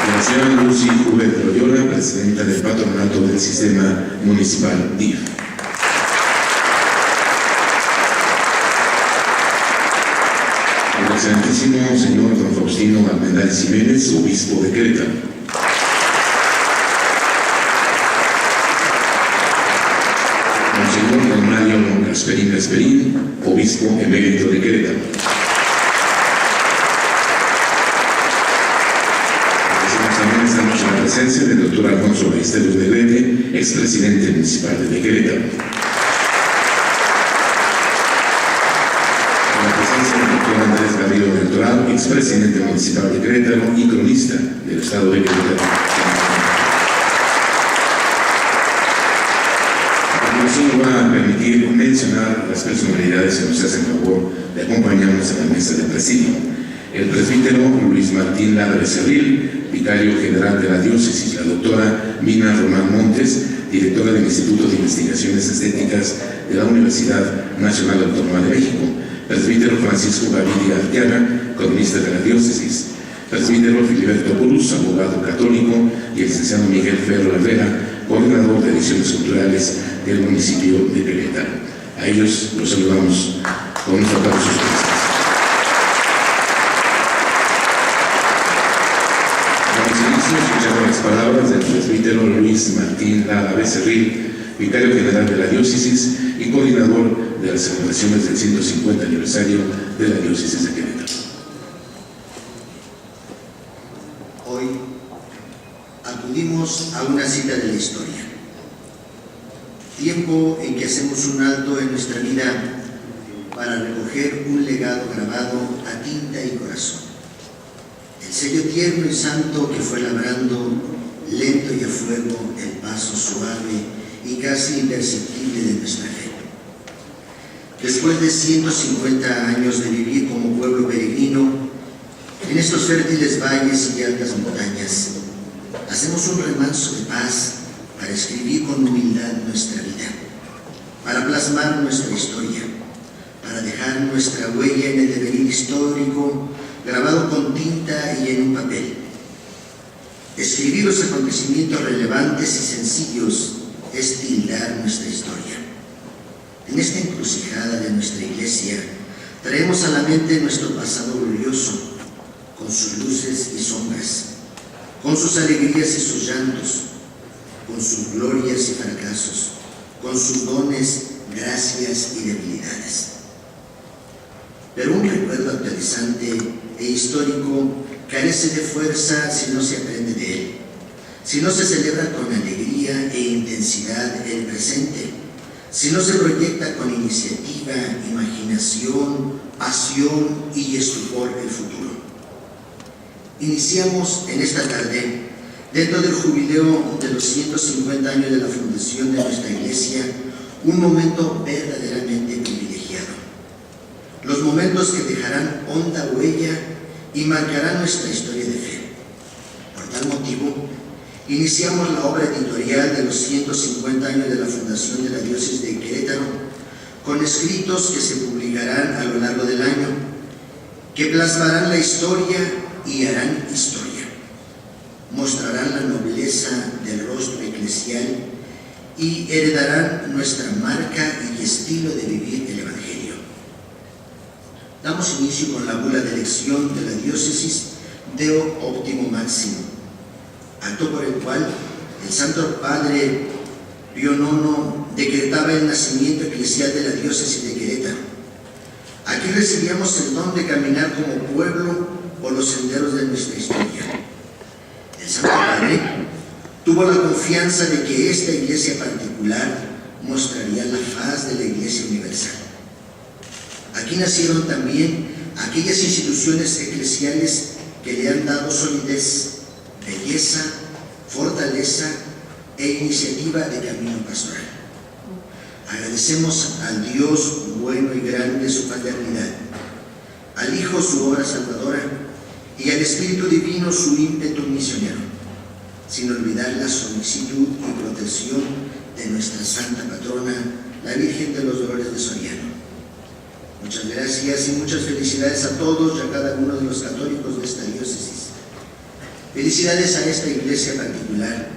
La señora Lucy Juvet Loyola, presidenta del patronato del sistema municipal DIF. El excelentísimo señor don Faustino Armendáriz Jiménez, obispo de Querétaro. Monseñor don Mario Gasperín, obispo emérito de Querétaro. Esta noche la presencia del doctor Alfonso Ballesteros Negrete, expresidente municipal de Querétaro. La presencia del doctor Andrés Garrido del Toral, expresidente municipal de Querétaro y cronista del estado de Querétaro. Eso nos va a permitir mencionar las personalidades que nos hacen favor de acompañarnos en la mesa de presidio. El presbítero Luis Martín Lara Becerril, vicario general de la diócesis, la doctora Mina Román Montes, directora del Instituto de Investigaciones Estéticas de la Universidad Nacional Autónoma de México, presbítero Francisco Gaviria Arteaga, cronista de la diócesis, presbítero Filiberto Purus, abogado católico, y el licenciado Miguel Ferro Herrera, coordinador de ediciones culturales del municipio de Querétaro. A ellos los saludamos con un aplauso. Escuchamos las palabras del presbítero Luis Martín Lara Becerril, vicario general de la diócesis y coordinador de las celebraciones del 150 aniversario de la diócesis de Querétaro. Hoy acudimos a una cita de la historia, tiempo en que hacemos un alto en nuestra vida para recoger un legado grabado a tinta y corazón. El sello tierno y santo que fue labrando lento y a fuego el paso suave y casi imperceptible de nuestra fe. Después de 150 años de vivir como pueblo peregrino en estos fértiles valles y altas montañas, hacemos un remanso de paz para escribir con humildad nuestra vida, para plasmar nuestra historia, para dejar nuestra huella en el devenir histórico grabado con tinta y en un papel. Escribir los acontecimientos relevantes y sencillos es tildar nuestra historia. En esta encrucijada de nuestra iglesia traemos a la mente nuestro pasado glorioso, con sus luces y sombras, con sus alegrías y sus llantos, con sus glorias y fracasos, con sus dones, gracias y debilidades. Pero un recuerdo actualizante e histórico carece de fuerza si no se aprende de él, si no se celebra con alegría e intensidad el presente, si no se proyecta con iniciativa, imaginación, pasión y estupor el futuro. Iniciamos en esta tarde, dentro del jubileo de los 150 años de la fundación de nuestra iglesia, un momento verdaderamente privilegiado. Los momentos que dejarán honda huella y marcarán nuestra historia de fe. Por tal motivo, iniciamos la obra editorial de los 150 años de la fundación de la diócesis de Querétaro, con escritos que se publicarán a lo largo del año, que plasmarán la historia y harán historia. Mostrarán la nobleza del rostro eclesial y heredarán nuestra marca y estilo de vivir el Evangelio. Damos inicio con la bula de elección de la diócesis Deo Optimo Máximo, acto por el cual el Santo Padre Pío IX decretaba el nacimiento eclesial de la diócesis de Querétaro. Aquí recibíamos el don de caminar como pueblo por los senderos de nuestra historia. El Santo Padre tuvo la confianza de que esta iglesia particular mostraría la faz de la iglesia universal. Aquí nacieron también aquellas instituciones eclesiales que le han dado solidez, belleza, fortaleza e iniciativa de camino pastoral. Agradecemos al Dios bueno y grande su paternidad, al Hijo su obra salvadora y al Espíritu Divino su ímpetu misionero, sin olvidar la solicitud y protección de nuestra Santa Patrona, la Virgen de los Dolores de Soriano. Muchas gracias y muchas felicidades a todos y a cada uno de los católicos de esta diócesis. Felicidades a esta iglesia particular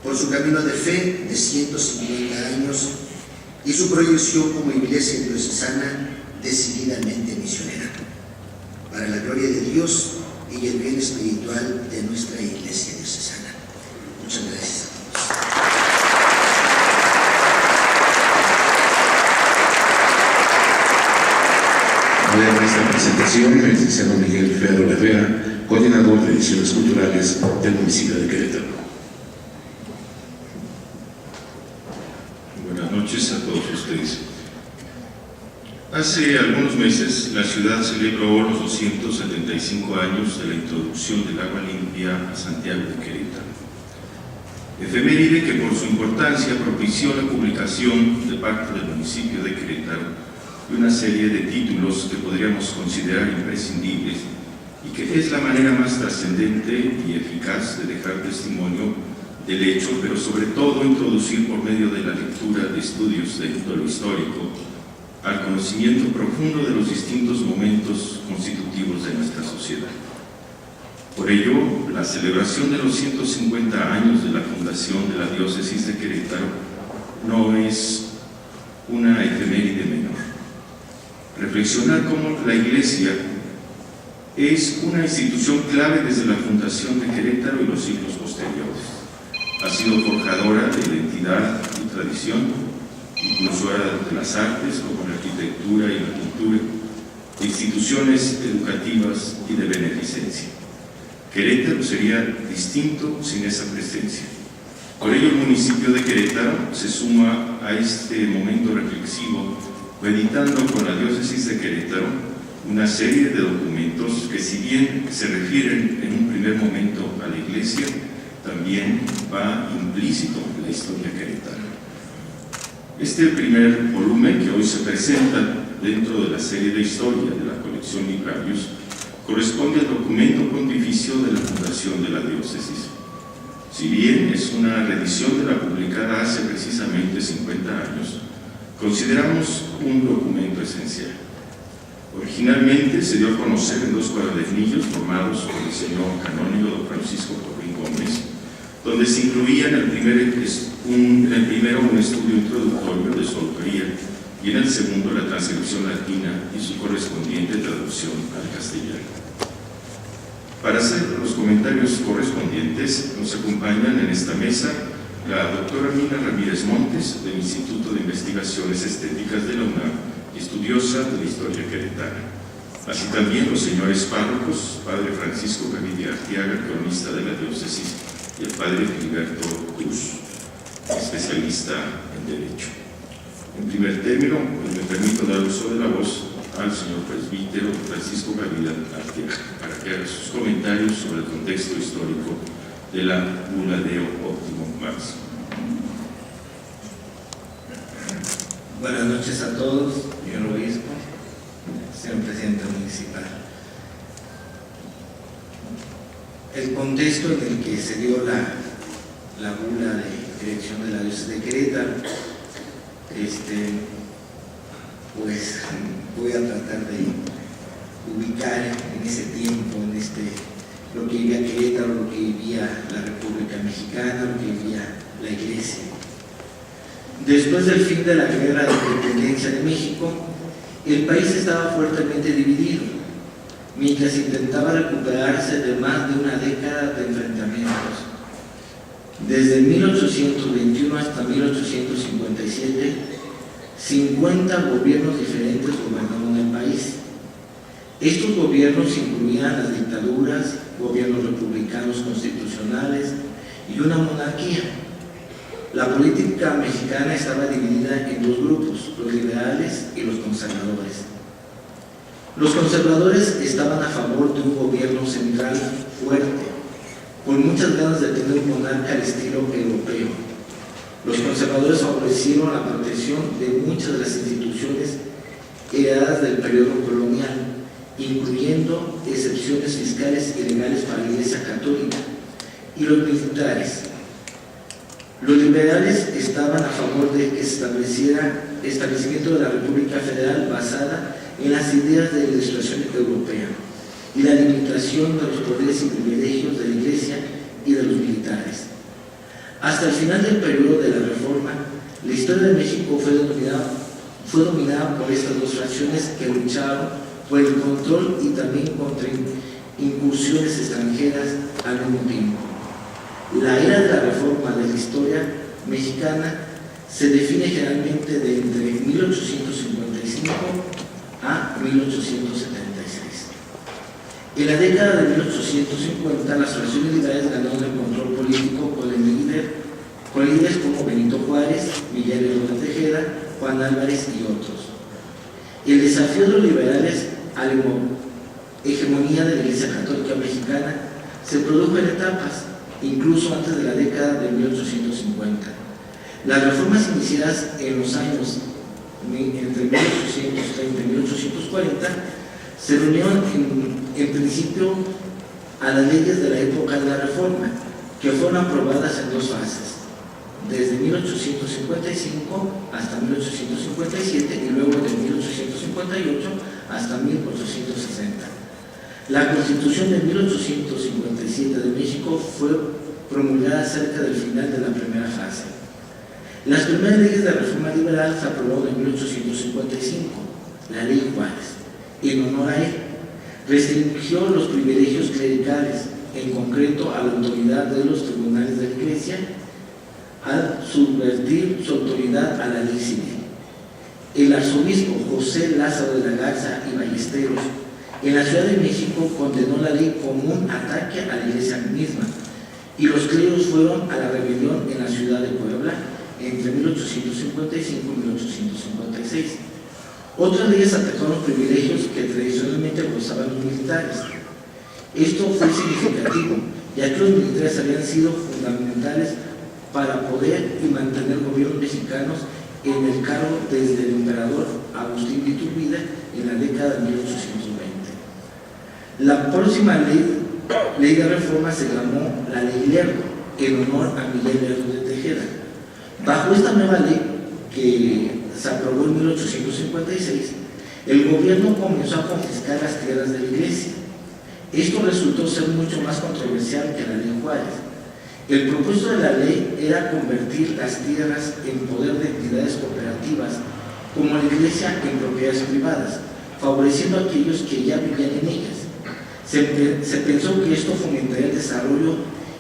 por su camino de fe de 150 años y su proyección como iglesia diocesana decididamente misionera, para la gloria de Dios y el bien espiritual de nuestra iglesia diocesana. Muchas gracias a todos. A ver, esta presentación, el licenciado Miguel Ferro Herrera, coordinador de ediciones culturales del municipio de Querétaro. Buenas noches a todos ustedes. Hace algunos meses la ciudad celebró los 275 años de la introducción del agua limpia a Santiago de Querétaro. Efeméride que por su importancia propició la publicación de parte del municipio de Querétaro de una serie de títulos que podríamos considerar imprescindibles y que es la manera más trascendente y eficaz de dejar testimonio del hecho, pero sobre todo introducir por medio de la lectura de estudios de índole histórico al conocimiento profundo de los distintos momentos constitutivos de nuestra sociedad. Por ello, la celebración de los 150 años de la fundación de la diócesis de Querétaro no es una efeméride menor. Reflexionar cómo la Iglesia es una institución clave desde la fundación de Querétaro y los siglos posteriores. Ha sido forjadora de identidad y tradición, impulsora de las artes como la arquitectura y la cultura, de instituciones educativas y de beneficencia. Querétaro sería distinto sin esa presencia. Por ello, el municipio de Querétaro se suma a este momento reflexivo, meditando con la diócesis de Querétaro una serie de documentos que, si bien se refieren en un primer momento a la Iglesia, también va implícito en la historia queretana. Este primer volumen que hoy se presenta dentro de la serie de historia de la colección Librarios corresponde al documento pontificio de la fundación de la diócesis. Si bien es una reedición de la publicada hace precisamente 50 años, consideramos un documento esencial. Originalmente se dio a conocer en 2 cuadernillos formados por el señor canónigo don Francisco Torrín Gómez, donde se incluía en el primero un estudio introductorio de su autoría y en el segundo la transcripción latina y su correspondiente traducción al castellano. Para hacer los comentarios correspondientes nos acompañan en esta mesa la doctora Mina Ramírez Montes del Instituto de Investigaciones Estéticas de la UNAM, estudiosa de la historia queretana, así también los señores párrocos, padre Francisco Gavidia Arteaga, cronista de la diócesis, y el padre Filiberto Cruz, especialista en Derecho. En primer término, pues me permito dar uso de la voz al señor presbítero Francisco Gavidia Arteaga para que haga sus comentarios sobre el contexto histórico de la bula Deo Optimum Max. Buenas noches a todos, señor obispo, señor presidente municipal. El contexto en el que se dio la bula de dirección de la diócesis de Querétaro, pues voy a tratar de ubicar en ese tiempo, lo que vivía Querétaro, lo que vivía la República Mexicana, lo que vivía la Iglesia. Después del fin de la guerra de independencia de México, el país estaba fuertemente dividido, mientras intentaba recuperarse de más de una década de enfrentamientos. Desde 1821 hasta 1857, 50 gobiernos diferentes gobernaron el país. Estos gobiernos incluían las dictaduras, gobiernos republicanos constitucionales y una monarquía. La política mexicana estaba dividida en 2 grupos, los liberales y los conservadores. Los conservadores estaban a favor de un gobierno central fuerte, con muchas ganas de tener un monarca al estilo europeo. Los conservadores favorecieron la protección de muchas de las instituciones heredadas del periodo colonial, incluyendo excepciones fiscales y legales para la Iglesia Católica y los militares. Los liberales estaban a favor de que se estableciera el establecimiento de la República Federal basada en las ideas de la legislación europea. y la limitación de los poderes y privilegios de la Iglesia y de los militares. Hasta el final del periodo de la Reforma, la historia de México fue dominada por estas dos fracciones que lucharon por el control y también contra incursiones extranjeras al mismo tiempo. La era de la Reforma de la historia mexicana se define generalmente de entre 1855 a 1876. En la década de 1850, las fracciones liberales ganaron el control político con líderes como Benito Juárez, Miguel Herrera de Tejeda, Juan Álvarez y otros. El desafío de los liberales a la hegemonía de la Iglesia Católica Mexicana se produjo en etapas, incluso antes de la década de 1850. Las reformas iniciadas en los años entre 1830 y 1840 se reunieron en principio a las leyes de la época de la Reforma, que fueron aprobadas en dos fases, desde 1855 hasta 1857 y luego de 1858 hasta 1860. La Constitución de 1857 de México fue promulgada cerca del final de la primera fase. Las primeras leyes de reforma liberal se aprobaron en 1855, la Ley Juárez. En honor a él, restringió los privilegios clericales, en concreto a la autoridad de los tribunales de la Iglesia, al subvertir su autoridad a la ley civil. El arzobispo José Lázaro de la Garza y Ballesteros, en la Ciudad de México, condenó la ley como un ataque a la Iglesia misma, y los clérigos fueron a la rebelión en la ciudad de Puebla entre 1855 y 1856. Otras leyes atacaron los privilegios que tradicionalmente gozaban los militares. Esto fue significativo, ya que los militares habían sido fundamentales para poder y mantener gobiernos mexicanos en el cargo desde el emperador Agustín de Iturbide en la década de 1820. La próxima ley de reforma se llamó la Ley Lerdo, en honor a Miguel Lerdo de Tejeda. Bajo esta nueva ley, que se aprobó en 1856, el gobierno comenzó a confiscar las tierras de la Iglesia. Esto resultó ser mucho más controversial que la Ley Juárez. El propósito de la ley era convertir las tierras en poder de entidades cooperativas, como la Iglesia, en propiedades privadas, favoreciendo a aquellos que ya vivían en ellas. Se pensó que esto fomentaría el desarrollo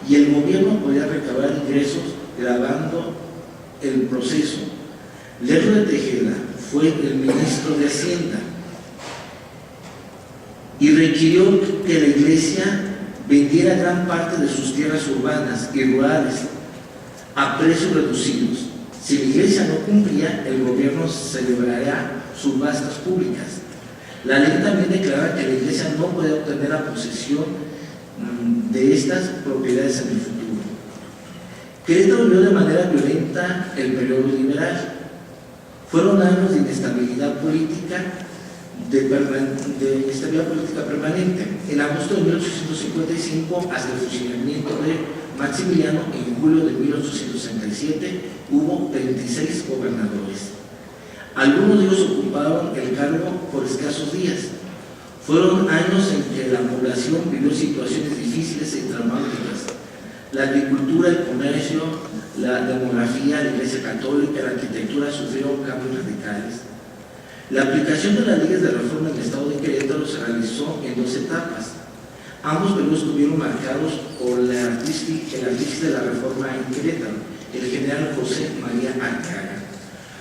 y el gobierno podía recabar ingresos grabando el proceso. Lerdo de Tejeda fue el ministro de Hacienda y requirió que la Iglesia vendiera gran parte de sus tierras urbanas y rurales a precios reducidos. Si la Iglesia no cumplía, el gobierno celebraría subastas públicas. La ley también declaraba que la Iglesia no podía obtener la posesión de estas propiedades en el futuro. Querétaro vivió de manera violenta el periodo liberal. Fueron años de inestabilidad política, de inestabilidad política permanente. En agosto de 1855, hasta el fusilamiento de Maximiliano, en julio de 1867, hubo 26 gobernadores. Algunos de ellos ocuparon el cargo por escasos días. Fueron años en que la población vivió situaciones difíciles y traumáticas. La agricultura, el comercio, la demografía, la Iglesia Católica, la arquitectura sufrieron cambios radicales. La aplicación de las leyes de reforma en el estado de Querétaro se realizó en dos etapas. Ambos periodos estuvieron marcados por el artífice de la reforma en Querétaro, el general José María Arteaga.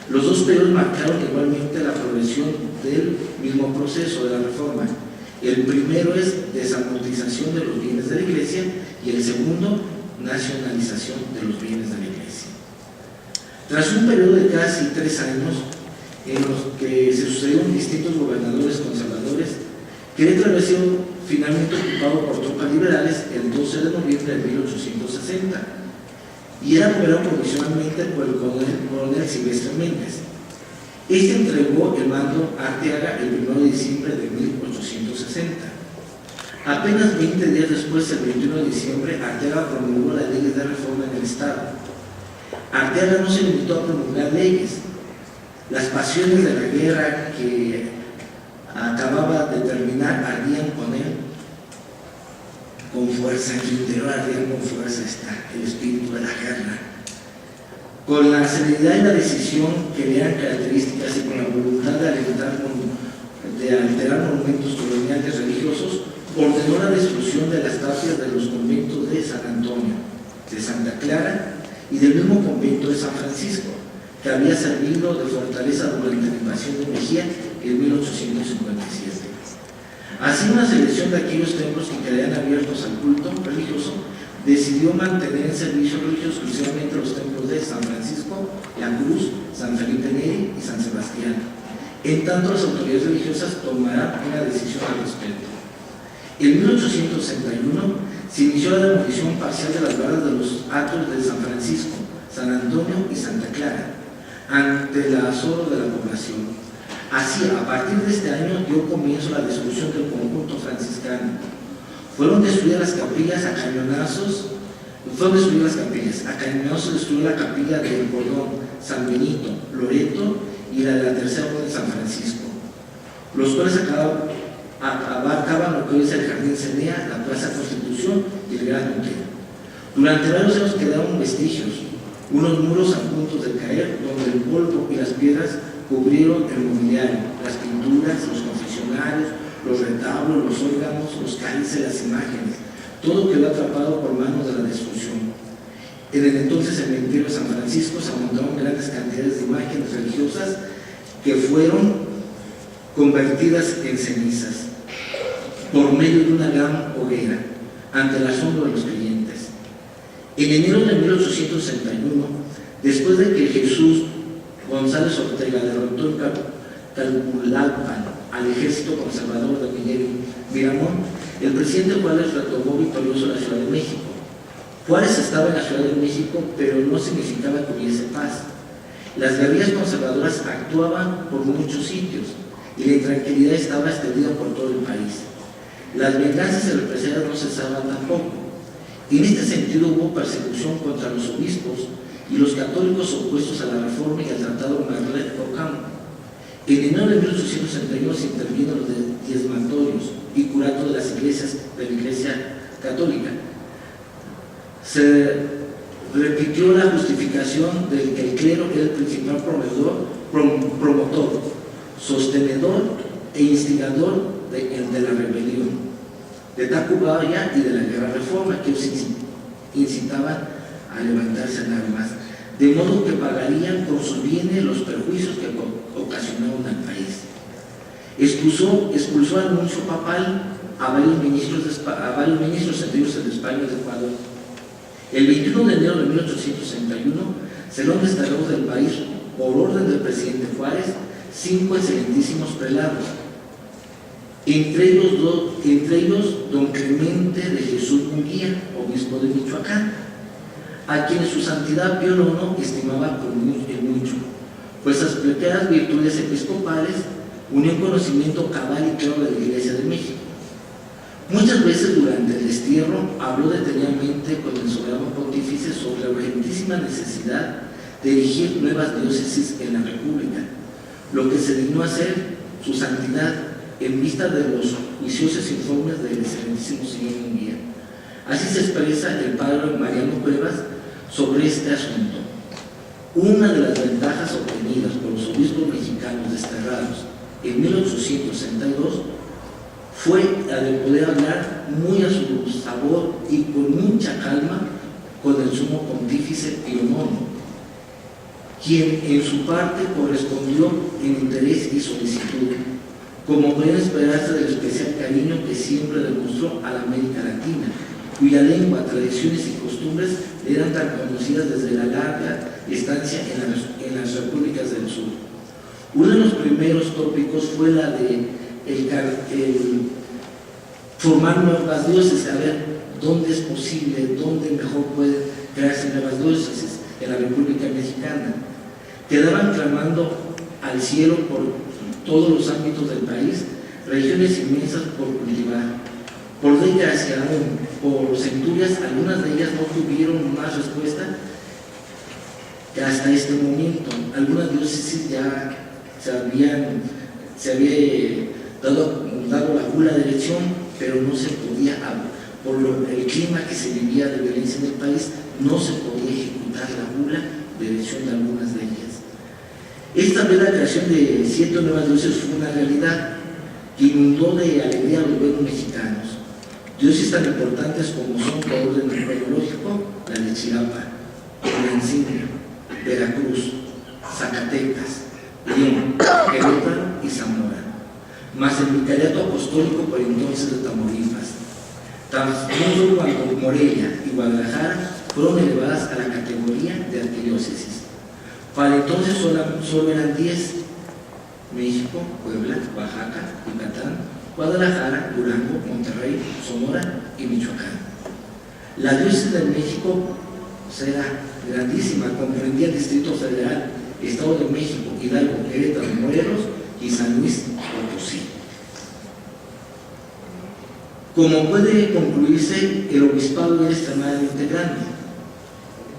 Los dos periodos marcaron igualmente la progresión del mismo proceso de la reforma. El primero es desamortización de los bienes de la Iglesia y el segundo, nacionalización de los bienes de la Iglesia. Tras un periodo de casi 3 años en los que se sucedieron distintos gobernadores conservadores, Querétaro había sido finalmente ocupado por tropas liberales el 12 de noviembre de 1860 y era gobernado provisionalmente por el coronel Silvestre Méndez. Este entregó el mando a Arteaga el 1 de diciembre de 1860. Apenas 20 días después, el 21 de diciembre, Arteaga promulgó las leyes de reforma en el Estado. Arteaga no se limitó a promulgar leyes. Las pasiones de la guerra que acababa de terminar ardían con él con fuerza, en su interior ardía con fuerza el espíritu de la guerra. Con la serenidad y la decisión que le eran características y con la voluntad de alterar monumentos coloniales religiosos, ordenó la destrucción de las tapias de los conventos de San Antonio, de Santa Clara y del mismo convento de San Francisco, que había servido de fortaleza durante la invasión de Mejía en 1857. Así, una selección de aquellos templos que quedarían abiertos al culto religioso decidió mantener en servicio religioso exclusivamente los templos de San Francisco, La Cruz, San Felipe Neri y San Sebastián. En tanto, las autoridades religiosas tomarán una decisión al respecto. En 1861 se inició la demolición parcial de las barras de los atos de San Francisco, San Antonio y Santa Clara, ante el azoro de la población. Así, a partir de este año dio comienzo la destrucción del conjunto franciscano. Fueron destruidas las capillas a cañonazos, destruyó la capilla del Cordón, San Benito, Loreto y la de la Tercera Orden de San Francisco, los cuales abarcaban lo que hoy es el Jardín Cenea, la Plaza Constitución y el Gran Hotel. Durante varios años quedaron vestigios, unos muros a punto de caer, donde el polvo y las piedras cubrieron el mobiliario, las pinturas, los confesionarios, los retablos, los órganos, los cálices, las imágenes. Todo quedó atrapado por manos de la destrucción. En el entonces cementerio de San Francisco se amontonaron grandes cantidades de imágenes religiosas que fueron convertidas en cenizas por medio de una gran hoguera ante el asombro de los creyentes. En enero de 1861, después de que Jesús González Ortega derrotó en Calpulalpan al ejército conservador de Miguel Miramón, el presidente Juárez retomó victorioso la Ciudad de México. Juárez estaba en la Ciudad de México, pero no significaba que hubiese paz. Las guerrillas conservadoras actuaban por muchos sitios y la intranquilidad estaba extendida por todo el país. Las venganzas y represalias no cesaban tampoco. En este sentido hubo persecución contra los obispos y los católicos opuestos a la reforma y al tratado Marlet-Ocampo. En enero de 1861 se intervino los diezmatorios y curato de las iglesias de la Iglesia Católica. Se repitió la justificación de que el clero era el principal promotor, sostenedor e instigador de la rebelión, de Tacubaya y de la guerra reforma, que incitaban a levantarse en armas, de modo que pagarían con sus bienes los perjuicios que ocasionaron al país. Expulsó al nuncio papal a varios ministros sentidos en España y de Ecuador. El 21 de enero de 1861 serán destacados del país, por orden del presidente Juárez, 5 excelentísimos prelados, entre ellos don Clemente de Jesús Munguía, obispo de Michoacán, a quienes su santidad Pío IX estimaba con mucho, pues sus plegadas virtudes episcopales unían conocimiento cabal y claro de la Iglesia de México. Muchas veces durante el destierro habló detenidamente con el soberano pontífice sobre la urgentísima necesidad de erigir nuevas diócesis en la República, lo que se dignó hacer su santidad en vista de los juiciosos informes del excelentísimo señor Munguía. Así se expresa el padre Mariano Cuevas sobre este asunto. Una de las ventajas obtenidas por los obispos mexicanos desterrados en 1862 fue la de poder hablar muy a su sabor y con mucha calma con el sumo pontífice Pío IX, quien en su parte correspondió en interés y solicitud, como puede esperarse del especial cariño que siempre demostró a la América Latina, cuya lengua, tradiciones y costumbres eran tan conocidas desde la larga estancia en las repúblicas del sur. Uno de los primeros tópicos fue la de el formar nuevas diócesis, a ver dónde es posible, dónde mejor pueden crearse nuevas diócesis en la República Mexicana. Quedaban clamando al cielo por todos los ámbitos del país, regiones inmensas por cultivar. Por desgracia, por centurias, algunas de ellas no tuvieron más respuesta que hasta este momento. Algunas diócesis ya se había dado la bula de elección, pero no se podía por el clima que se vivía de violencia en el país, no se podía ejecutar la bula de elección de algunas de ellas. Esta vez la creación de 7 nuevas diócesis fue una realidad que inundó de alegría a los buenos mexicanos. Diócesis tan importantes como son, por orden cronológico, la de Chilapa, Tulancingo, Veracruz, Zacatecas, León, Querétaro y Zamora, más el vicariato apostólico por entonces de Tamaulipas. Tan solo cuando Morelia y Guadalajara fueron elevadas a la categoría de arquidiócesis. Para entonces solo eran 10: México, Puebla, Oaxaca, Yucatán, Guadalajara, Durango, Monterrey, Sonora y Michoacán. La diócesis de México era grandísima, comprendía el Distrito Federal, Estado de México, Hidalgo, Querétaro, Morelos y San Luis Potosí. Como puede concluirse, el obispado era extremadamente grande,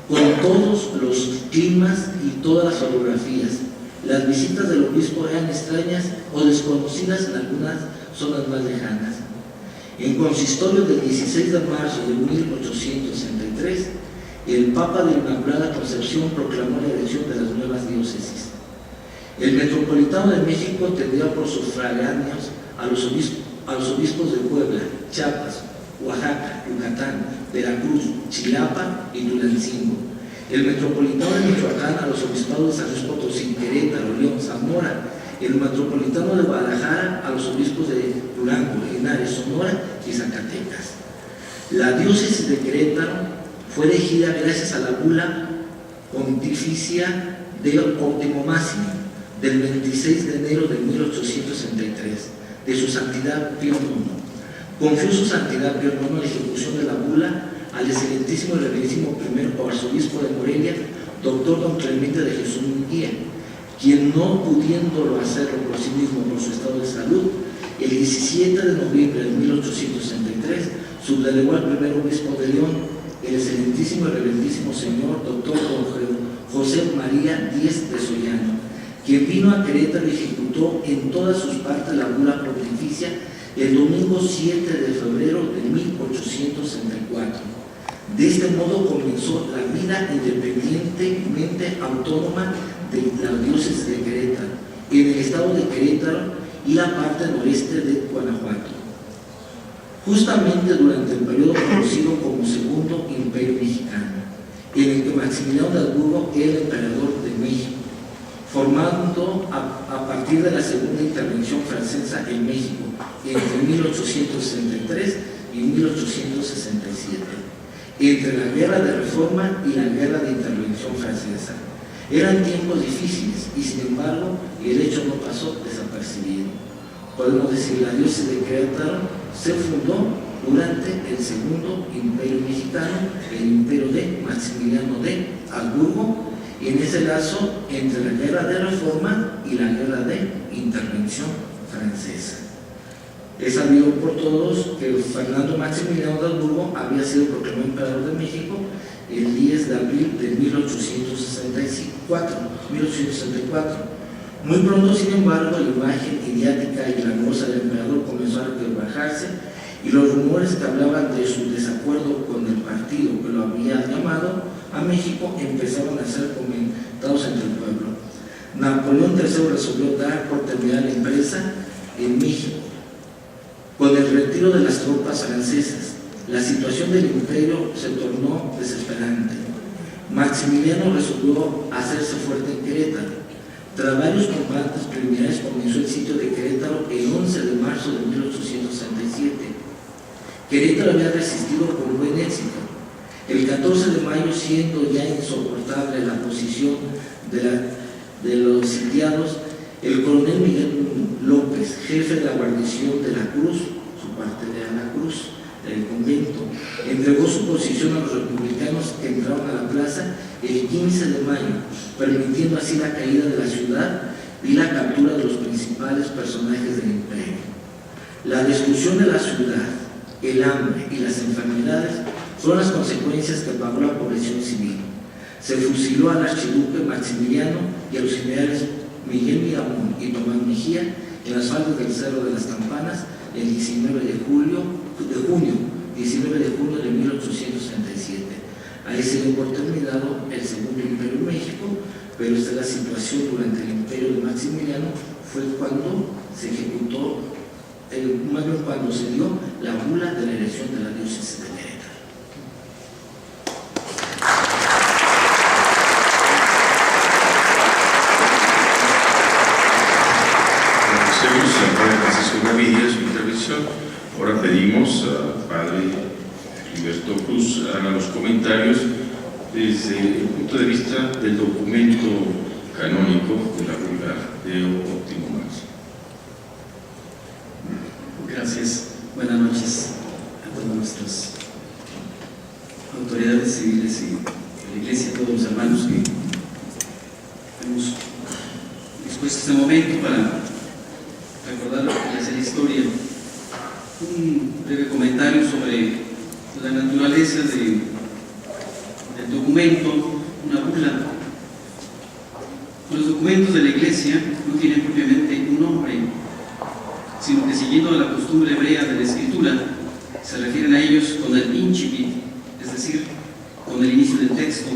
con todos los climas y todas las orografías. Las visitas del obispo eran extrañas o desconocidas en algunas zonas más lejanas. En consistorio del 16 de marzo de 1863, el Papa de Inmaculada Concepción proclamó la elección de las nuevas diócesis. El Metropolitano de México tendría por sufragáneos a los obispos de Puebla, Chiapas, Oaxaca, Yucatán, Veracruz, Chilapa y Tulancingo. El Metropolitano de Michoacán a los obispados de San Luis Potosí, Querétaro, León, Zamora. El Metropolitano de Guadalajara a los obispos de Durango, Linares, Sonora y Zacatecas. La diócesis de Querétaro fue elegida gracias a la bula pontificia de Óptimo Máximo del 26 de enero de 1863 de su santidad Pío IX. Confió su santidad Pío IX la ejecución de la bula al excelentísimo y reverendísimo primer arzobispo de Morelia, doctor don Clemente de Jesús Munguía, quien, no pudiéndolo hacerlo por sí mismo por su estado de salud, el 17 de noviembre de 1863 subdelegó al primer obispo de León, el excelentísimo y reverendísimo señor doctor José María Díez de Sollano, quien vino a Querétaro y ejecutó en todas sus partes la bula pontificia el domingo 7 de febrero de 1864. De este modo comenzó la vida independientemente autónoma de la diócesis de Querétaro, en el estado de Querétaro y la parte noreste de Guanajuato, justamente durante el periodo conocido como Segundo Imperio Mexicano, en el que Maximiliano de Habsburgo era el emperador de México, formando a partir de la segunda intervención francesa en México entre 1863 y 1867, entre la Guerra de Reforma y la Guerra de Intervención Francesa. Eran tiempos difíciles y, sin embargo, el hecho no pasó desapercibido. Podemos decir, la diócesis de Querétaro se fundó durante el Segundo Imperio Mexicano, el imperio de Maximiliano de Habsburgo, y en ese lazo entre la Guerra de Reforma y la Guerra de Intervención Francesa. Es sabido por todos que Fernando Maximiliano de Habsburgo había sido proclamado emperador de México el 10 de abril de 1864. Muy pronto, sin embargo, la imagen idiática y glamurosa del emperador comenzó a rebajarse y los rumores que hablaban de su desacuerdo con el partido que lo había llamado a México empezaron a ser comentados entre el pueblo. Napoleón III resolvió dar por terminada la empresa en México. Con el retiro de las tropas francesas, la situación del imperio se tornó desesperante. Maximiliano resolvió hacerse fuerte en Querétaro. Tras varios combates preliminares comenzó el sitio de Querétaro el 11 de marzo de 1867. Querétaro había resistido con buen éxito. El 14 de mayo, siendo ya insoportable la posición de los sitiados, el coronel Miguel López, jefe de la guarnición de la Cruz, su parte de la Cruz, del convento, entregó su posición a los republicanos que entraron a la plaza el 15 de mayo, permitiendo así la caída de la ciudad y la captura de los principales personajes del imperio. La destrucción de la ciudad, el hambre y las enfermedades fueron las consecuencias que pagó la población civil. Se fusiló al archiduque Maximiliano y a los generales Miguel Miramón y Tomás Mejía en las faldas del Cerro de las Campanas el 19 de junio 19 de junio de 1837. Ahí se dio por terminado el Segundo Imperio en México, pero esta es la situación durante el Imperio de Maximiliano, fue cuando se ejecutó, más bien cuando se dio la bula de la elección de la diócesis de Querétaro. Agradecemos al padre Francisco Gaviria su intervención. Ahora pedimos al padre Gilberto Cruz haga los comentarios desde el punto de vista del documento canónico de la bula Deo Optimo Max. Gracias. Buenas noches a todas nuestras autoridades civiles y de la Iglesia, a todos los hermanos que hemos dispuesto este momento para recordar y hacer historia. Un breve comentario sobre la naturaleza del documento, una bula. Los documentos de la Iglesia no tienen propiamente un nombre, sino que siguiendo la costumbre hebrea de la escritura, se refieren a ellos con el incipit, es decir, con el inicio del texto,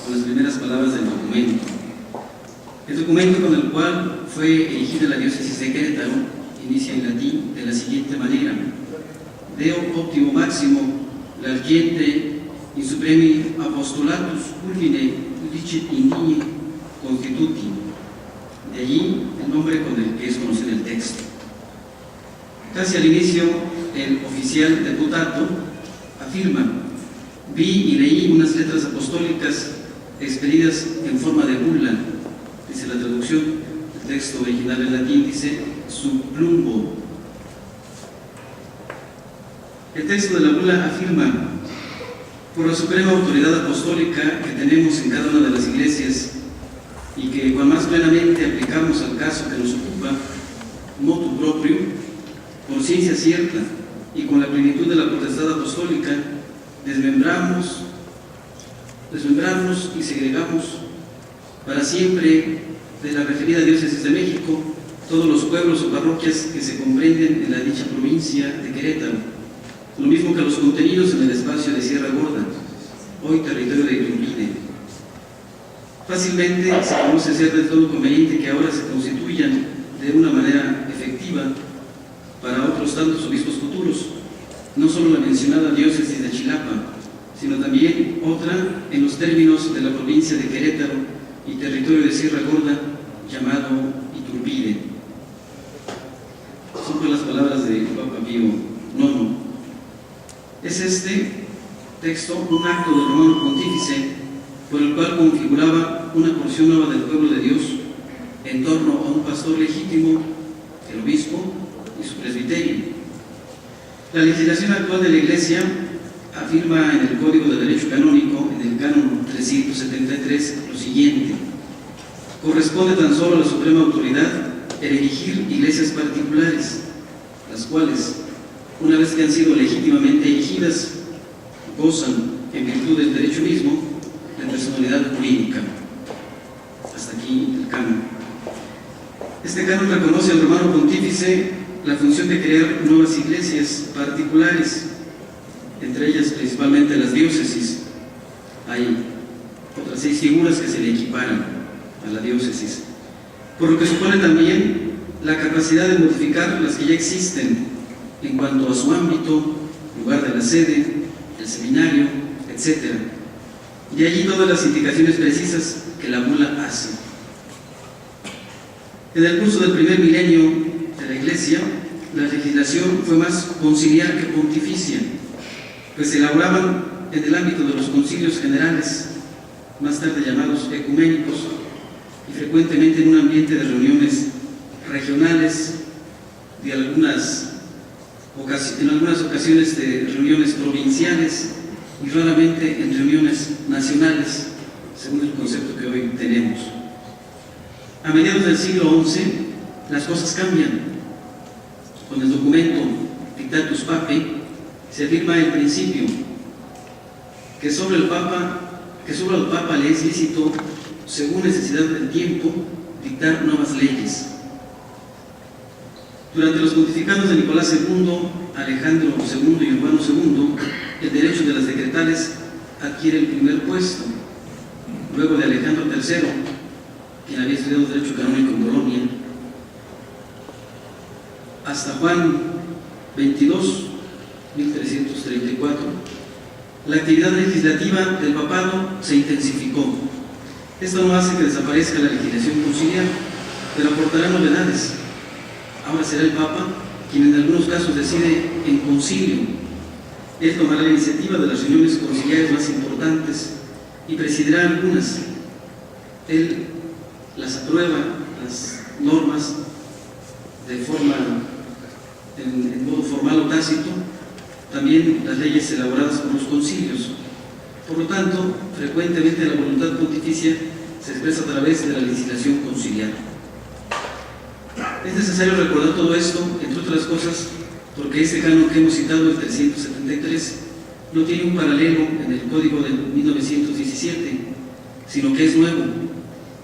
con las primeras palabras del documento. El documento con el cual fue erigida la diócesis de Querétaro inicia en latín de la siguiente manera: Deo Optimo Maximo, largiente in supremi apostolatus culmine dicit indie constituti. De allí el nombre con el que es conocido el texto. Casi al inicio, el oficial deputato afirma: vi y leí unas letras apostólicas expedidas en forma de bula. Dice la traducción, el texto original en latín dice subplumbo. El texto de la bula afirma: por la suprema autoridad apostólica que tenemos en cada una de las iglesias y que cuan más plenamente aplicamos al caso que nos ocupa, motu proprio, por ciencia cierta y con la plenitud de la potestad apostólica, desmembramos y segregamos para siempre de la referida diócesis de México todos los pueblos o parroquias que se comprenden en la dicha provincia de Querétaro, lo mismo que los contenidos en el espacio de Sierra Gorda, hoy territorio de Iturbide. Fácilmente se conoce ser del todo conveniente que ahora se constituyan de una manera efectiva para otros tantos obispos futuros, no solo la mencionada diócesis de Chilapa, sino también otra en los términos de la provincia de Querétaro y territorio de Sierra Gorda, llamado Iturbide. Son por las palabras de Papa Pío IX. Es este texto un acto del Romano Pontífice por el cual configuraba una porción nueva del pueblo de Dios en torno a un pastor legítimo, el obispo y su presbiterio. La legislación actual de la Iglesia afirma en el Código de Derecho Canónico, en el Canon 373, lo siguiente: corresponde tan solo a la suprema autoridad el erigir iglesias particulares, las cuales, una vez que han sido legítimamente erigidas, gozan, en virtud del derecho mismo, de personalidad jurídica. Hasta aquí el canon. Este canon reconoce al Romano Pontífice la función de crear nuevas iglesias particulares, entre ellas principalmente las diócesis. Hay otras 6 figuras que se le equiparan a la diócesis, por lo que supone también la capacidad de modificar las que ya existen en cuanto a su ámbito, lugar de la sede, el seminario, etc. De allí todas las indicaciones precisas que la bula hace. En el curso del primer milenio de la Iglesia, la legislación fue más conciliar que pontificia, pues se elaboraban en el ámbito de los concilios generales, más tarde llamados ecuménicos, y frecuentemente en un ambiente de reuniones regionales, en algunas ocasiones de reuniones provinciales y raramente en reuniones nacionales, según el concepto que hoy tenemos. A mediados del siglo XI, las cosas cambian. Con el documento Dictatus Papae se afirma el principio que sobre al Papa le es lícito, según necesidad del tiempo, dictar nuevas leyes. Durante los pontificados de Nicolás II Alejandro II y Urbano II, el derecho de las decretales adquiere el primer puesto. Luego de Alejandro III, quien había estudiado Derecho Canónico en Bolonia, hasta Juan XXII, 1334, la actividad legislativa del papado se intensificó. Esto no hace que desaparezca la legislación conciliar, pero aportará novedades. Ahora será el Papa quien en algunos casos decide en concilio. Él tomará la iniciativa de las reuniones conciliares más importantes y presidirá algunas. Él las aprueba, las normas, en modo formal o tácito, también las leyes elaboradas por los concilios. Por lo tanto, frecuentemente la voluntad pontificia se expresa a través de la legislación conciliar. Es necesario recordar todo esto, entre otras cosas, porque este canon que hemos citado, el 373, no tiene un paralelo en el Código de 1917, sino que es nuevo,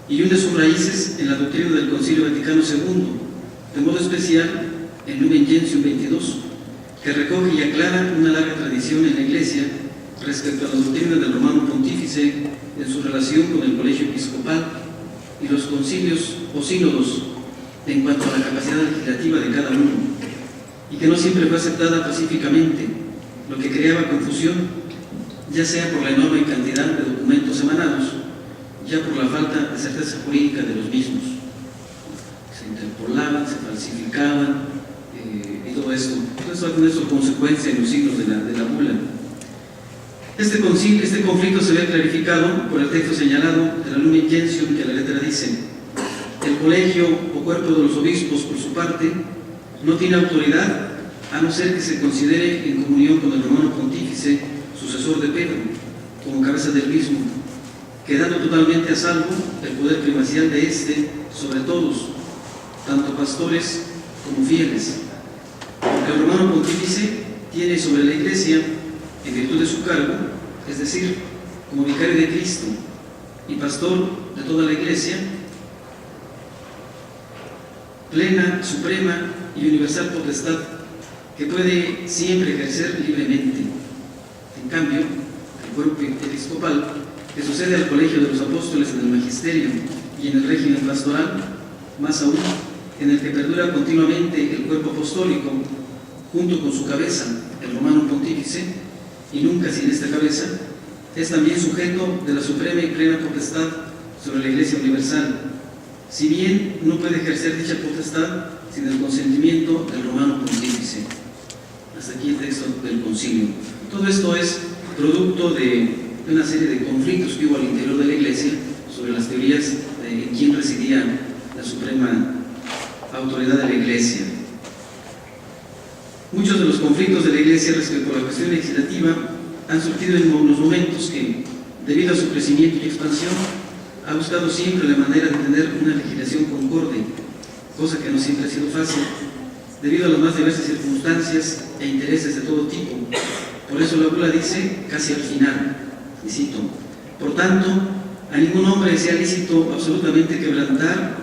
y hunde sus raíces en la doctrina del Concilio Vaticano II, de modo especial en Lumen Gentium 22, que recoge y aclara una larga tradición en la Iglesia respecto a la doctrina del Romano Pontífice en su relación con el colegio episcopal y los concilios o sínodos en cuanto a la capacidad legislativa de cada uno, y que no siempre fue aceptada pacíficamente, lo que creaba confusión, ya sea por la enorme cantidad de documentos emanados, ya por la falta de certeza jurídica de los mismos. Se interpolaban, se falsificaban, y todo esto. Entonces va a tener su consecuencia en los siglos de la bula. Este conflicto se ve clarificado por el texto señalado de la Lumen Gentium, que la letra dice: el colegio o cuerpo de los obispos, por su parte, no tiene autoridad a no ser que se considere en comunión con el Romano Pontífice, sucesor de Pedro, como cabeza del mismo, quedando totalmente a salvo el poder primacial de éste sobre todos, tanto pastores como fieles. Porque el Romano Pontífice tiene sobre la Iglesia, en virtud de su cargo, es decir, como vicario de Cristo y pastor de toda la Iglesia, plena, suprema y universal potestad que puede siempre ejercer libremente. En cambio, el cuerpo episcopal, que sucede al colegio de los apóstoles en el magisterio y en el régimen pastoral, más aún, en el que perdura continuamente el cuerpo apostólico, junto con su cabeza, el Romano Pontífice, y nunca sin esta cabeza, es también sujeto de la suprema y plena potestad sobre la Iglesia universal, si bien no puede ejercer dicha potestad sin el consentimiento del Romano Pontífice. Hasta aquí el texto del concilio. Todo esto es producto de una serie de conflictos que hubo al interior de la Iglesia sobre las teorías de quién residía la suprema autoridad de la Iglesia. Muchos de los conflictos de la Iglesia respecto a la cuestión legislativa han surgido en unos momentos que, debido a su crecimiento y expansión, ha buscado siempre la manera de tener una legislación concorde, cosa que no siempre ha sido fácil, debido a las más diversas circunstancias e intereses de todo tipo. Por eso la bula dice, casi al final, y cito: por tanto, a ningún hombre sea lícito absolutamente quebrantar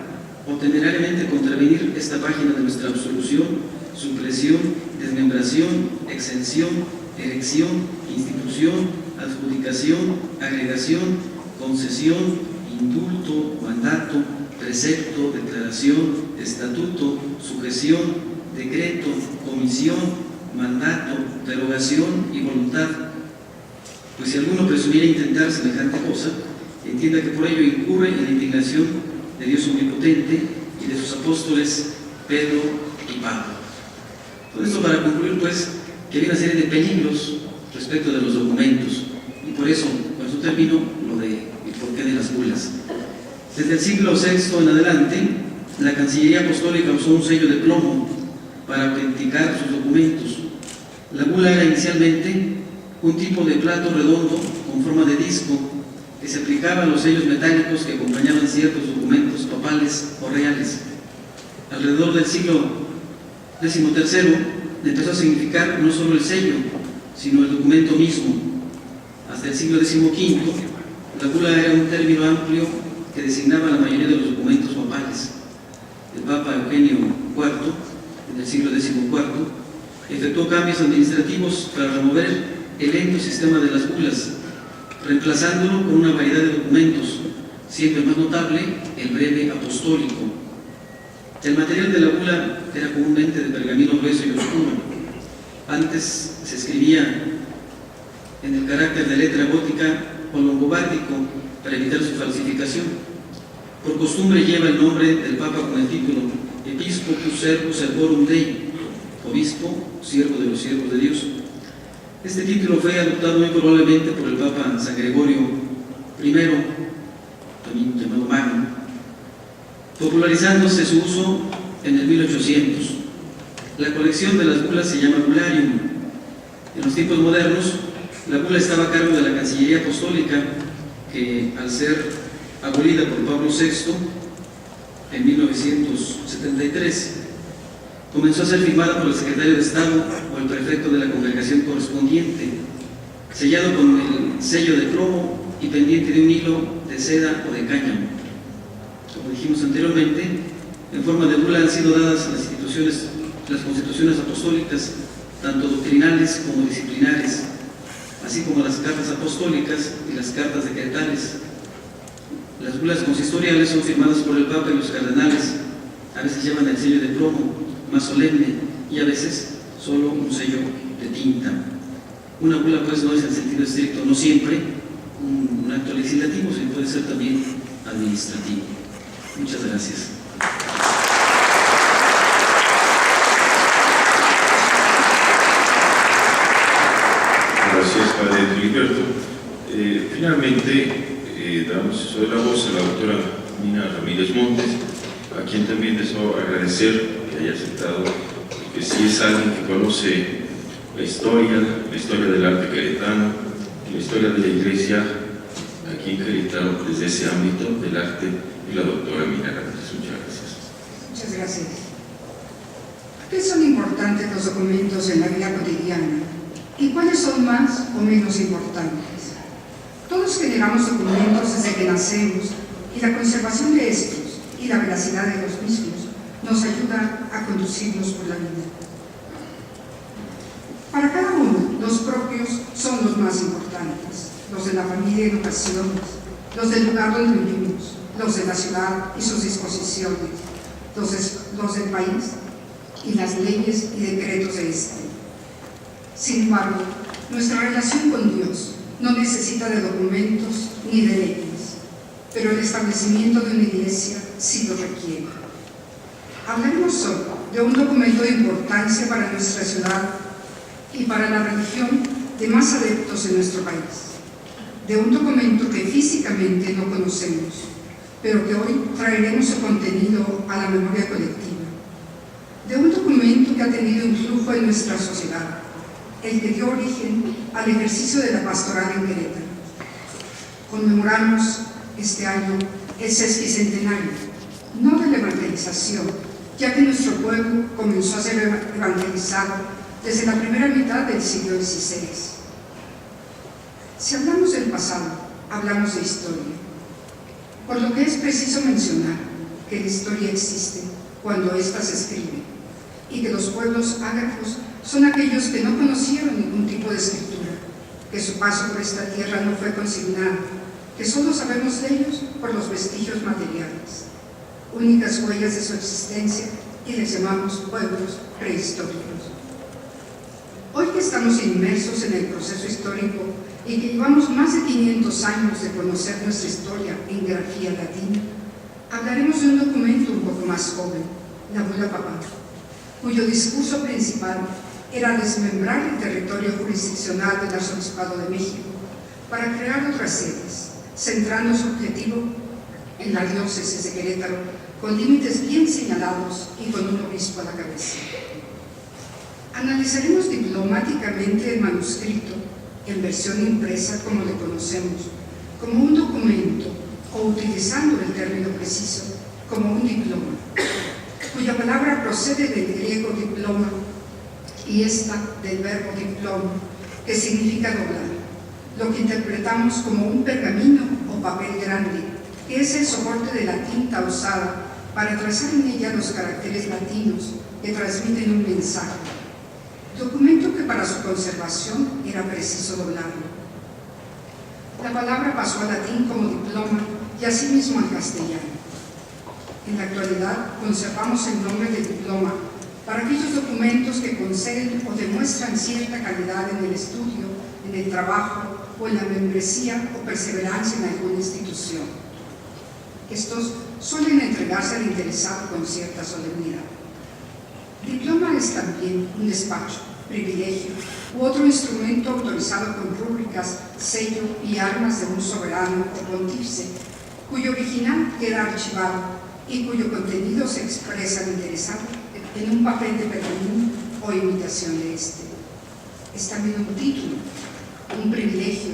o temerariamente contravenir esta página de nuestra absolución, supresión, desmembración, exención, erección, institución, adjudicación, agregación, concesión, indulto, mandato, precepto, declaración, estatuto, sujeción, decreto, comisión, mandato, derogación y voluntad. Pues si alguno presumiera intentar semejante cosa, entienda que por ello incurre en la indignación de Dios omnipotente y de sus apóstoles Pedro y Pablo. Todo esto para concluir, pues, que hay una serie de peligros respecto de los documentos, y por eso, con eso termino lo de el porqué de las bulas. Desde el siglo VI en adelante, la Cancillería Apostólica usó un sello de plomo para autenticar sus documentos. La bula era inicialmente un tipo de plato redondo con forma de disco que se aplicaba a los sellos metálicos que acompañaban ciertos documentos papales o reales. Alrededor del siglo XIII empezó a significar no solo el sello, sino el documento mismo. Hasta el siglo XV, la bula era un término amplio que designaba la mayoría de los documentos papales. El Papa Eugenio IV, en el siglo XIV, efectuó cambios administrativos para remover el lento sistema de las bulas, reemplazándolo con una variedad de documentos, siendo el más notable el breve apostólico. El material de la bula era comúnmente de pergamino grueso y oscuro. Antes se escribía en el carácter de letra gótica o longobárdico para evitar su falsificación. Por costumbre lleva el nombre del Papa con el título Episcopus Servus Servorum Dei, obispo, siervo de los siervos de Dios. Este título fue adoptado muy probablemente por el Papa San Gregorio I, también llamado Magno, popularizándose su uso en el 1800. La colección de las bulas se llama Bularium. En los tiempos modernos, la bula estaba a cargo de la Cancillería Apostólica, que al ser abolida por Pablo VI en 1973, comenzó a ser firmada por el secretario de Estado o el prefecto de la congregación correspondiente, sellado con el sello de plomo y pendiente de un hilo de seda o de cáñamo. Como dijimos anteriormente, en forma de bula han sido dadas a las constituciones apostólicas, tanto doctrinales como disciplinares, así como las cartas apostólicas y las cartas decretales. Las bulas consistoriales son firmadas por el Papa y los cardenales. A veces llevan el sello de plomo, más solemne, y a veces solo un sello de tinta. Una bula pues no es en sentido estricto, no siempre un acto legislativo, sino puede ser también administrativo. Muchas gracias. Gracias, Padre Filiberto. Finalmente, damos la voz a la doctora Mina Ramírez Montes, a quien también deseo agradecer que haya aceptado, que sí es alguien que conoce la historia del arte queretano, la historia de la Iglesia aquí en Querétaro desde ese ámbito del arte, y la doctora Mina Ramírez. Muchas gracias. Muchas gracias. ¿Por qué son importantes los documentos en la vida cotidiana? ¿Y cuáles son más o menos importantes? Todos generamos documentos desde que nacemos y la conservación de estos y la veracidad de los mismos nos ayuda a conducirnos por la vida. Para cada uno, los propios son los más importantes, los de la familia y educaciones, los del lugar donde vivimos, los de la ciudad y sus disposiciones, los del país y las leyes y decretos de este. Sin embargo, nuestra relación con Dios no necesita de documentos ni de leyes, pero el establecimiento de una iglesia sí lo requiere. Hablaremos hoy de un documento de importancia para nuestra ciudad y para la religión de más adeptos en nuestro país, de un documento que físicamente no conocemos, pero que hoy traeremos su contenido a la memoria colectiva, de un documento que ha tenido un flujo en nuestra sociedad, el que dio origen al ejercicio de la pastoral en Querétaro. Conmemoramos este año el sesquicentenario, no de la evangelización, ya que nuestro pueblo comenzó a ser evangelizado desde la primera mitad del siglo XVI. Si hablamos del pasado, hablamos de historia, por lo que es preciso mencionar que la historia existe cuando ésta se escribe y que los pueblos ágrafos son aquellos que no conocieron ningún tipo de escritura, que su paso por esta tierra no fue consignado, que solo sabemos de ellos por los vestigios materiales, únicas huellas de su existencia, y les llamamos pueblos prehistóricos. Hoy que estamos inmersos en el proceso histórico y que llevamos más de 500 años de conocer nuestra historia en grafía latina, hablaremos de un documento un poco más joven, la Bula Papal, cuyo discurso principal era desmembrar el territorio jurisdiccional del Arzobispado de México para crear otras sedes, centrando su objetivo en la diócesis de Querétaro, con límites bien señalados y con un obispo a la cabeza. Analizaremos diplomáticamente el manuscrito, en versión impresa como le conocemos, como un documento, o utilizando el término preciso, como un diploma, cuya palabra procede del griego diploma y esta del verbo diploma, que significa doblar, lo que interpretamos como un pergamino o papel grande, que es el soporte de la tinta usada para trazar en ella los caracteres latinos que transmiten un mensaje. documento que para su conservación era preciso doblarlo. La palabra pasó al latín como diploma y asimismo al castellano. En la actualidad conservamos el nombre de diploma para aquellos documentos que conceden o demuestran cierta calidad en el estudio, en el trabajo o en la membresía o perseverancia en alguna institución. Estos suelen entregarse al interesado con cierta solemnidad. Diploma es también un despacho, privilegio u otro instrumento autorizado con rúbricas, sello y armas de un soberano o pontífice, cuyo original queda archivado y cuyo contenido se expresa al interesado en un papel de pergamino o imitación de este. Es también un título, un privilegio,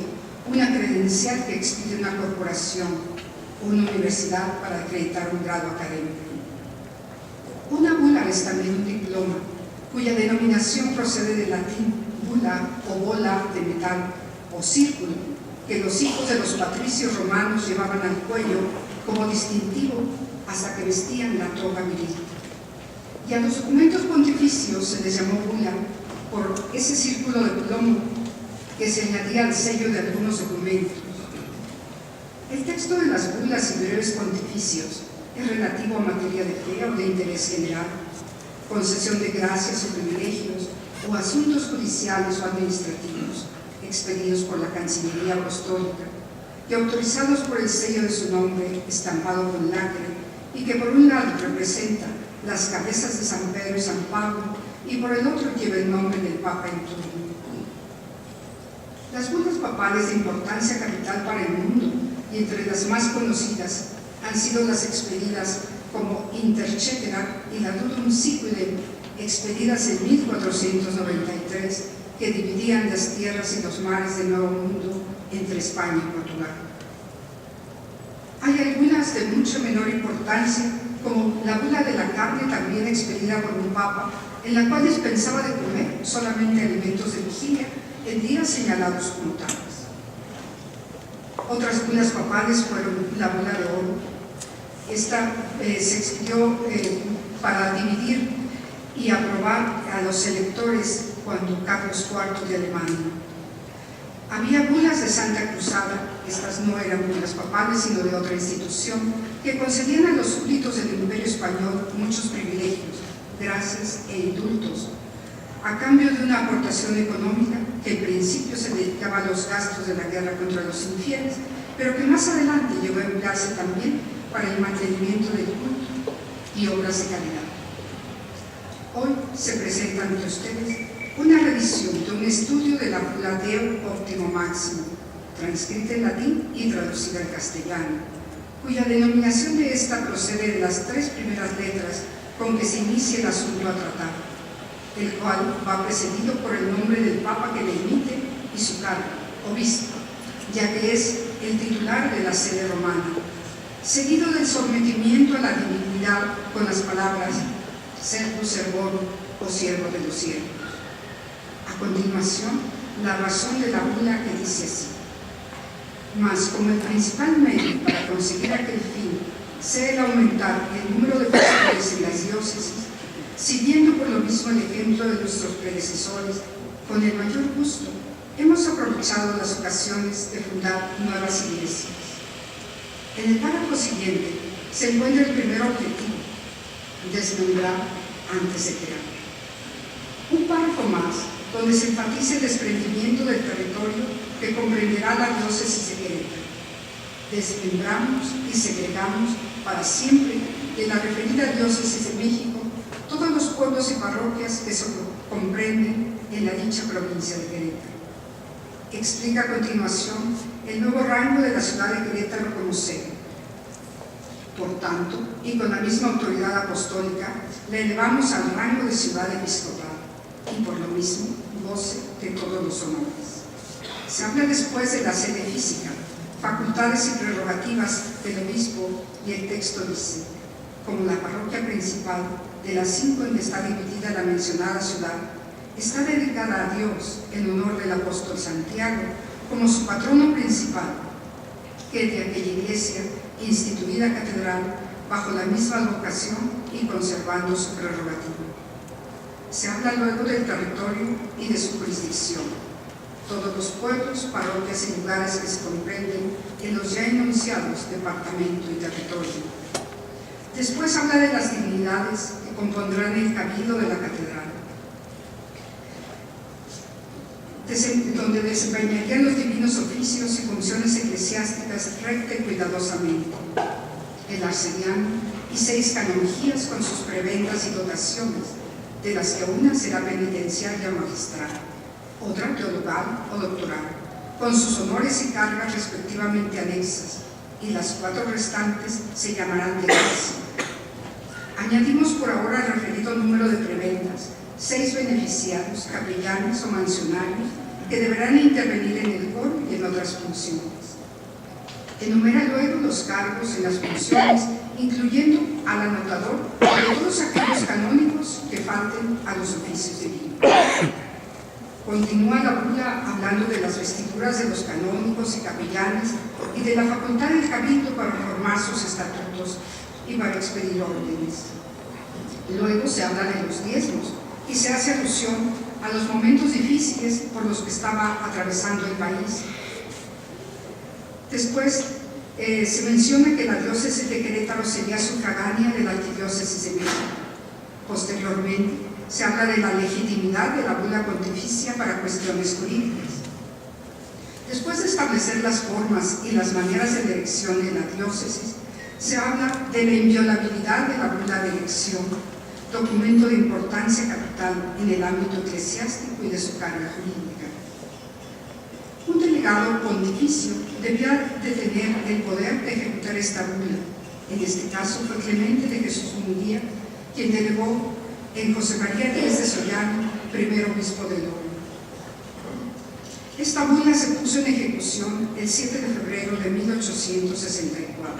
una credencial que expide una corporación o una universidad para acreditar un grado académico. Una bula es también un diploma, cuya denominación procede del latín bula o bola de metal o círculo, que los hijos de los patricios romanos llevaban al cuello como distintivo hasta que vestían la toga viril. Y a los documentos pontificios se les llamó bula por ese círculo de plomo que se añadía al sello de algunos documentos. El texto de las bulas y breves pontificios es relativo a materia de fe o de interés general, concesión de gracias o privilegios o asuntos judiciales o administrativos expedidos por la Cancillería Apostólica y autorizados por el sello de su nombre estampado con lacre y que por un lado representa las cabezas de San Pedro y San Pablo y por el otro lleva el nombre del Papa en turno. Las bulas papales de importancia capital para el mundo y entre las más conocidas han sido las expedidas como Inter Cetera y la Ludum Siculum, expedidas en 1493, que dividían las tierras y los mares del Nuevo Mundo entre España y Portugal. Hay algunas de mucha menor importancia, como la bula de la carne, también expedida por un papa, en la cual dispensaba de comer solamente alimentos de vigilia en días señalados como tales. Otras bulas papales fueron la bula de oro. Esta se expidió para dividir y aprobar a los electores cuando Carlos IV de Alemania. Había bulas de Santa Cruzada, estas no eran bulas papales sino de otra institución, que concedían a los súbditos del Imperio Español muchos privilegios, gracias e indultos, a cambio de una aportación económica que en principio se dedicaba a los gastos de la guerra contra los infieles, pero que más adelante llegó a emplearse también para el mantenimiento del culto y obras de caridad. Hoy se presenta ante ustedes una revisión de un estudio de la bula Deo Optimo Maximo, transcrita en latín y traducida al castellano, cuya denominación de esta procede de las 3 primeras letras con que se inicia el asunto a tratar, el cual va precedido por el nombre del Papa que le emite y su cargo, obispo, ya que es el titular de la sede romana, seguido del sometimiento a la divinidad con las palabras Servus Servorum o siervo de los siervos. A continuación, la razón de la bula que dice así: mas como el principal medio para conseguir aquel fin sea el aumentar el número de pastores en las diócesis, siguiendo por lo mismo el ejemplo de nuestros predecesores, con el mayor gusto hemos aprovechado las ocasiones de fundar nuevas iglesias. En el párrafo siguiente se encuentra el primer objetivo: desmembrar antes de crear. Un párrafo más donde se enfatiza el desprendimiento del territorio que comprenderá la diócesis de Querétaro. Desmembramos y segregamos para siempre de la referida diócesis de México todos los pueblos y parroquias que se comprenden en la dicha provincia de Querétaro. Explica a continuación el nuevo rango de la ciudad de Querétaro como sede. Por tanto, y con la misma autoridad apostólica, la elevamos al rango de ciudad episcopal y por lo mismo goce de todos los honores. Se habla después de la sede física, facultades y prerrogativas del obispo, y el texto dice: como la parroquia principal de las 5 en que está dividida la mencionada ciudad está dedicada a Dios en honor del apóstol Santiago como su patrono principal, que de aquella iglesia instituida catedral bajo la misma vocación y conservando su prerrogativa. Se habla luego del territorio y de su jurisdicción. Todos los pueblos, parroquias y lugares que se comprenden en los ya enunciados departamento y territorio. Después habla de las divinidades que compondrán el cabildo de la catedral, donde desempeñarían los divinos oficios y funciones eclesiásticas recta y cuidadosamente. El arcediano y 6 canonjías con sus prebendas y dotaciones, de las que una será penitenciaria o magistral, otra teologal o doctoral, con sus honores y cargas respectivamente anexas, y las 4 restantes se llamarán de gracia. Añadimos por ahora el referido número de prebendas, 6 beneficiarios, capellanes o mansionarios, que deberán intervenir en el coro y en otras funciones. Enumera luego los cargos en las funciones, incluyendo al anotador de todos aquellos canónigos que falten a los oficios divinos. Continúa la bula hablando de las vestiduras de los canónigos y capellanes y de la facultad del cabildo para formar sus estatutos y para expedir órdenes. Luego se habla de los diezmos y se hace alusión a los momentos difíciles por los que estaba atravesando el país. Después se menciona que la diócesis de Querétaro sería sufragánea de la arquidiócesis de México. Posteriormente se habla de la legitimidad de la bula pontificia para cuestiones jurídicas. Después de establecer las formas y las maneras de elección en la diócesis, se habla de la inviolabilidad de la bula de elección, documento de importancia capital en el ámbito eclesiástico y de su carga jurídica. Un delegado pontificio debía de tener el poder de ejecutar esta bula. En este caso fue Clemente de Jesús Munguía quien delegó en José María Díaz de Sollano, primer obispo de León. Esta bula se puso en ejecución el 7 de febrero de 1864.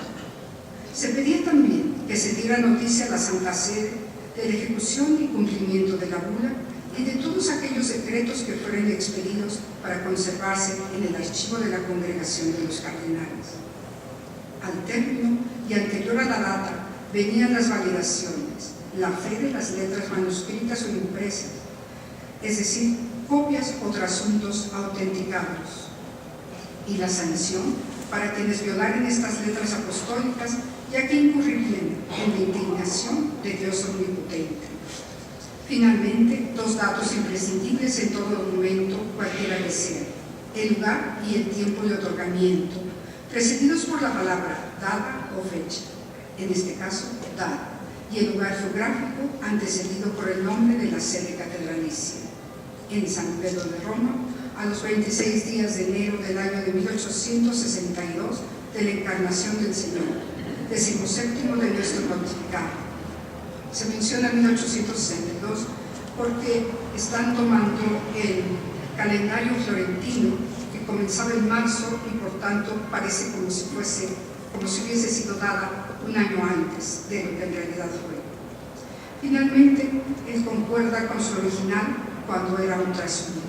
Se pedía también que se diera noticia a la Santa Sede de la ejecución y cumplimiento de la bula y de todos aquellos decretos que fueran expedidos para conservarse en el archivo de la Congregación de los Cardenales. Al término y anterior a la data venían las validaciones, la fe de las letras manuscritas o impresas, es decir, copias o trasuntos autenticados, y la sanción para quienes violaran estas letras apostólicas, ya que incurrirían en la indignación de Dios omnipotente. Finalmente, 2 datos imprescindibles en todo documento, cualquiera que sea: el lugar y el tiempo de otorgamiento, precedidos por la palabra dada o fecha, en este caso, dada, y el lugar geográfico antecedido por el nombre de la sede catedralicia. En San Pedro de Roma, a los 26 días de enero del año de 1862, de la Encarnación del Señor, 17º de nuestro pontificado. Se menciona 1862 porque están tomando el calendario florentino que comenzaba en marzo y por tanto parece como si hubiese sido dada un año antes de lo que en realidad fue. Finalmente, él concuerda con su original cuando era un trasunto.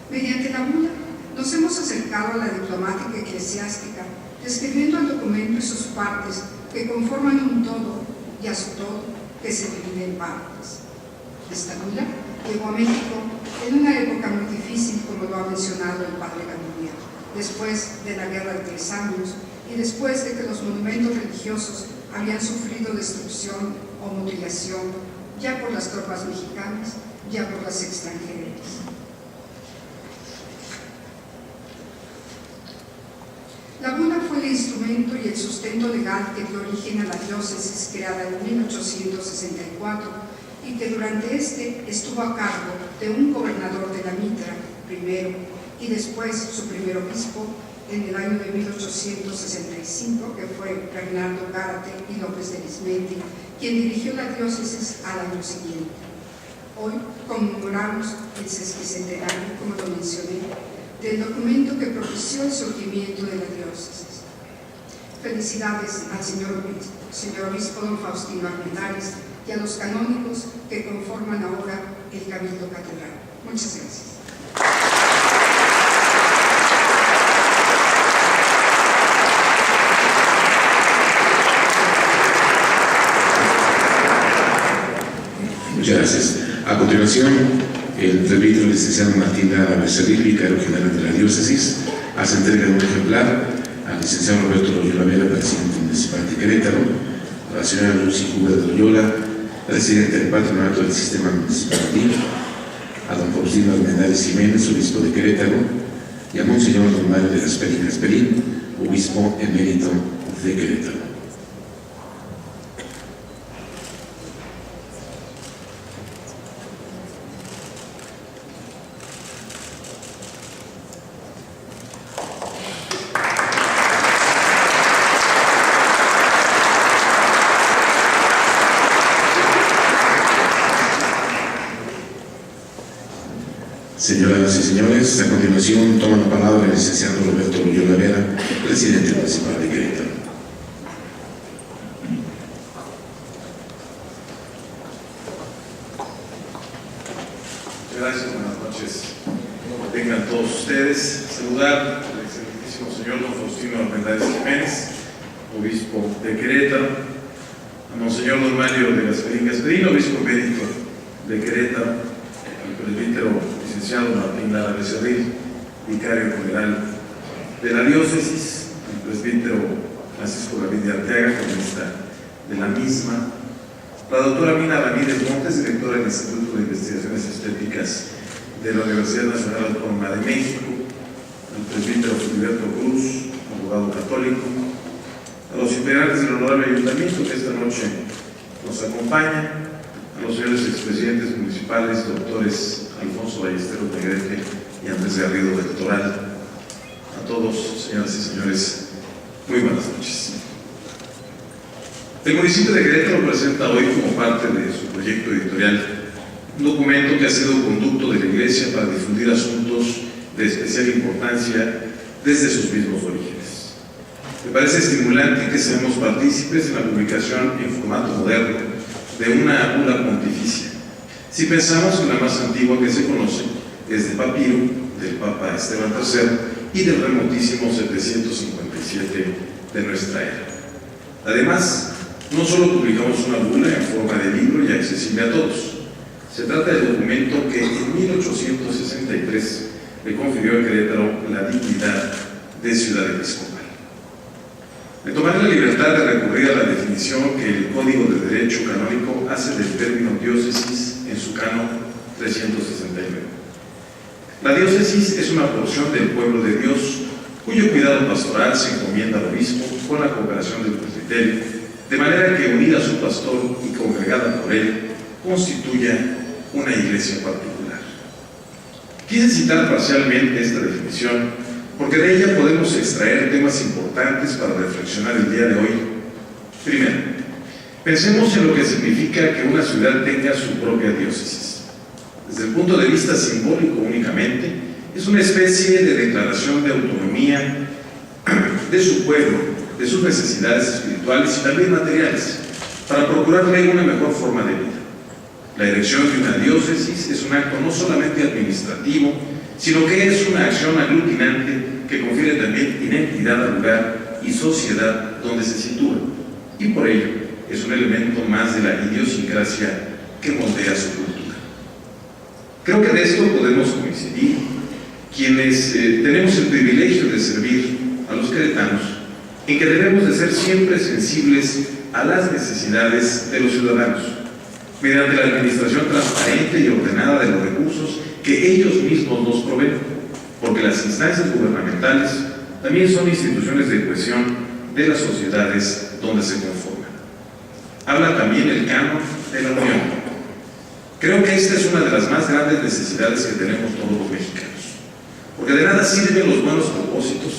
Mediante la bula nos hemos acercado a la diplomática eclesiástica, describiendo el documento y sus partes que conforman un todo y a su todo que se divide en partes. Esta bula llegó a México en una época muy difícil, como lo ha mencionado el padre Gabriel, después de la Guerra de 3 años y después de que los monumentos religiosos habían sufrido destrucción o mutilación, ya por las tropas mexicanas, ya por las extranjeras. La bula fue el instrumento y el sustento legal que dio origen a la diócesis creada en 1864 y que durante este estuvo a cargo de un gobernador de la Mitra primero y después su primer obispo en el año de 1865, que fue Bernardo Gárate y López de Arizmendi, quien dirigió la diócesis al año siguiente. Hoy conmemoramos el sesquicentenario, como lo mencioné, del documento que propició el surgimiento de la diócesis. Felicidades al señor obispo don Faustino Armendáriz y a los canónigos que conforman ahora el Cabildo Catedral. Muchas gracias. Muchas gracias. A continuación, el presbítero licenciado Martín Lara Becerril, vicario general de la diócesis, hace entrega de un ejemplar al licenciado Roberto Loyola Vera, presidente municipal de Querétaro, a la señora Lucy Cuba de Loyola, presidente del patronato del sistema municipal, a don Faustino Armendáriz Jiménez, obispo de Querétaro, y a monseñor don Mario de Gasperín, obispo emérito de Querétaro. Señoras y señores, a continuación toma la palabra el licenciado Roberto Loyola Vera, presidente municipal de Querétaro. Gracias, buenas noches. Tengan todos ustedes. Saludar al excelentísimo señor don Faustino Armendáriz Jiménez, obispo de Querétaro, a monseñor don Mario de Gasperín, obispo emérito de Querétaro, al presbítero licenciado Martín Lara Becerril, vicario general de la diócesis, al presbítero Francisco Gavidia Arteaga, comunista de la misma, la doctora Mina Ramírez Montes, directora del Instituto de Investigaciones Estéticas de la Universidad Nacional Autónoma de México, al presbítero Filiberto Cruz, abogado católico, a los integrantes del honorable ayuntamiento que esta noche nos acompaña, a los señores expresidentes municipales, doctores Alfonso Ballesteros Negrete y Andrés Garrido del Toral, a todos, señoras y señores, muy buenas noches. El municipio de Querétaro presenta hoy como parte de su proyecto editorial un documento que ha sido conducto de la Iglesia para difundir asuntos de especial importancia desde sus mismos orígenes. Me parece estimulante que seamos partícipes en la publicación en formato moderno de una bula pontificia. Si pensamos en la más antigua que se conoce, es de papiro del Papa Esteban III y del remotísimo 757 de nuestra era. Además, no solo publicamos una bula en forma de libro y accesible a todos. Se trata del documento que en 1863 le confirió a Querétaro la dignidad de ciudad episcopal. Me tomaré la libertad de recurrir a la definición que el Código de Derecho Canónico hace del término diócesis en su canon 369. La diócesis es una porción del pueblo de Dios cuyo cuidado pastoral se encomienda al obispo con la cooperación del presbiterio, de manera que unida a su pastor y congregada por él, constituya una iglesia particular. Quise citar parcialmente esta definición porque de ella podemos extraer temas importantes para reflexionar el día de hoy. Primero, pensemos en lo que significa que una ciudad tenga su propia diócesis. Desde el punto de vista simbólico únicamente, es una especie de declaración de autonomía de su pueblo, de sus necesidades espirituales y también materiales, para procurarle una mejor forma de vida. La elección de una diócesis es un acto no solamente administrativo, sino que es una acción aglutinante que confiere también identidad al lugar y sociedad donde se sitúa, y por ello es un elemento más de la idiosincrasia que moldea su cultura. Creo que de esto podemos coincidir quienes tenemos el privilegio de servir a los queretanos, en que debemos de ser siempre sensibles a las necesidades de los ciudadanos, mediante la administración transparente y ordenada de los recursos que ellos mismos nos proveen, porque las instancias gubernamentales también son instituciones de cohesión de las sociedades donde se conforman. Habla también el canon de la Unión. Creo que esta es una de las más grandes necesidades que tenemos todos los mexicanos, porque de nada sirven los buenos propósitos,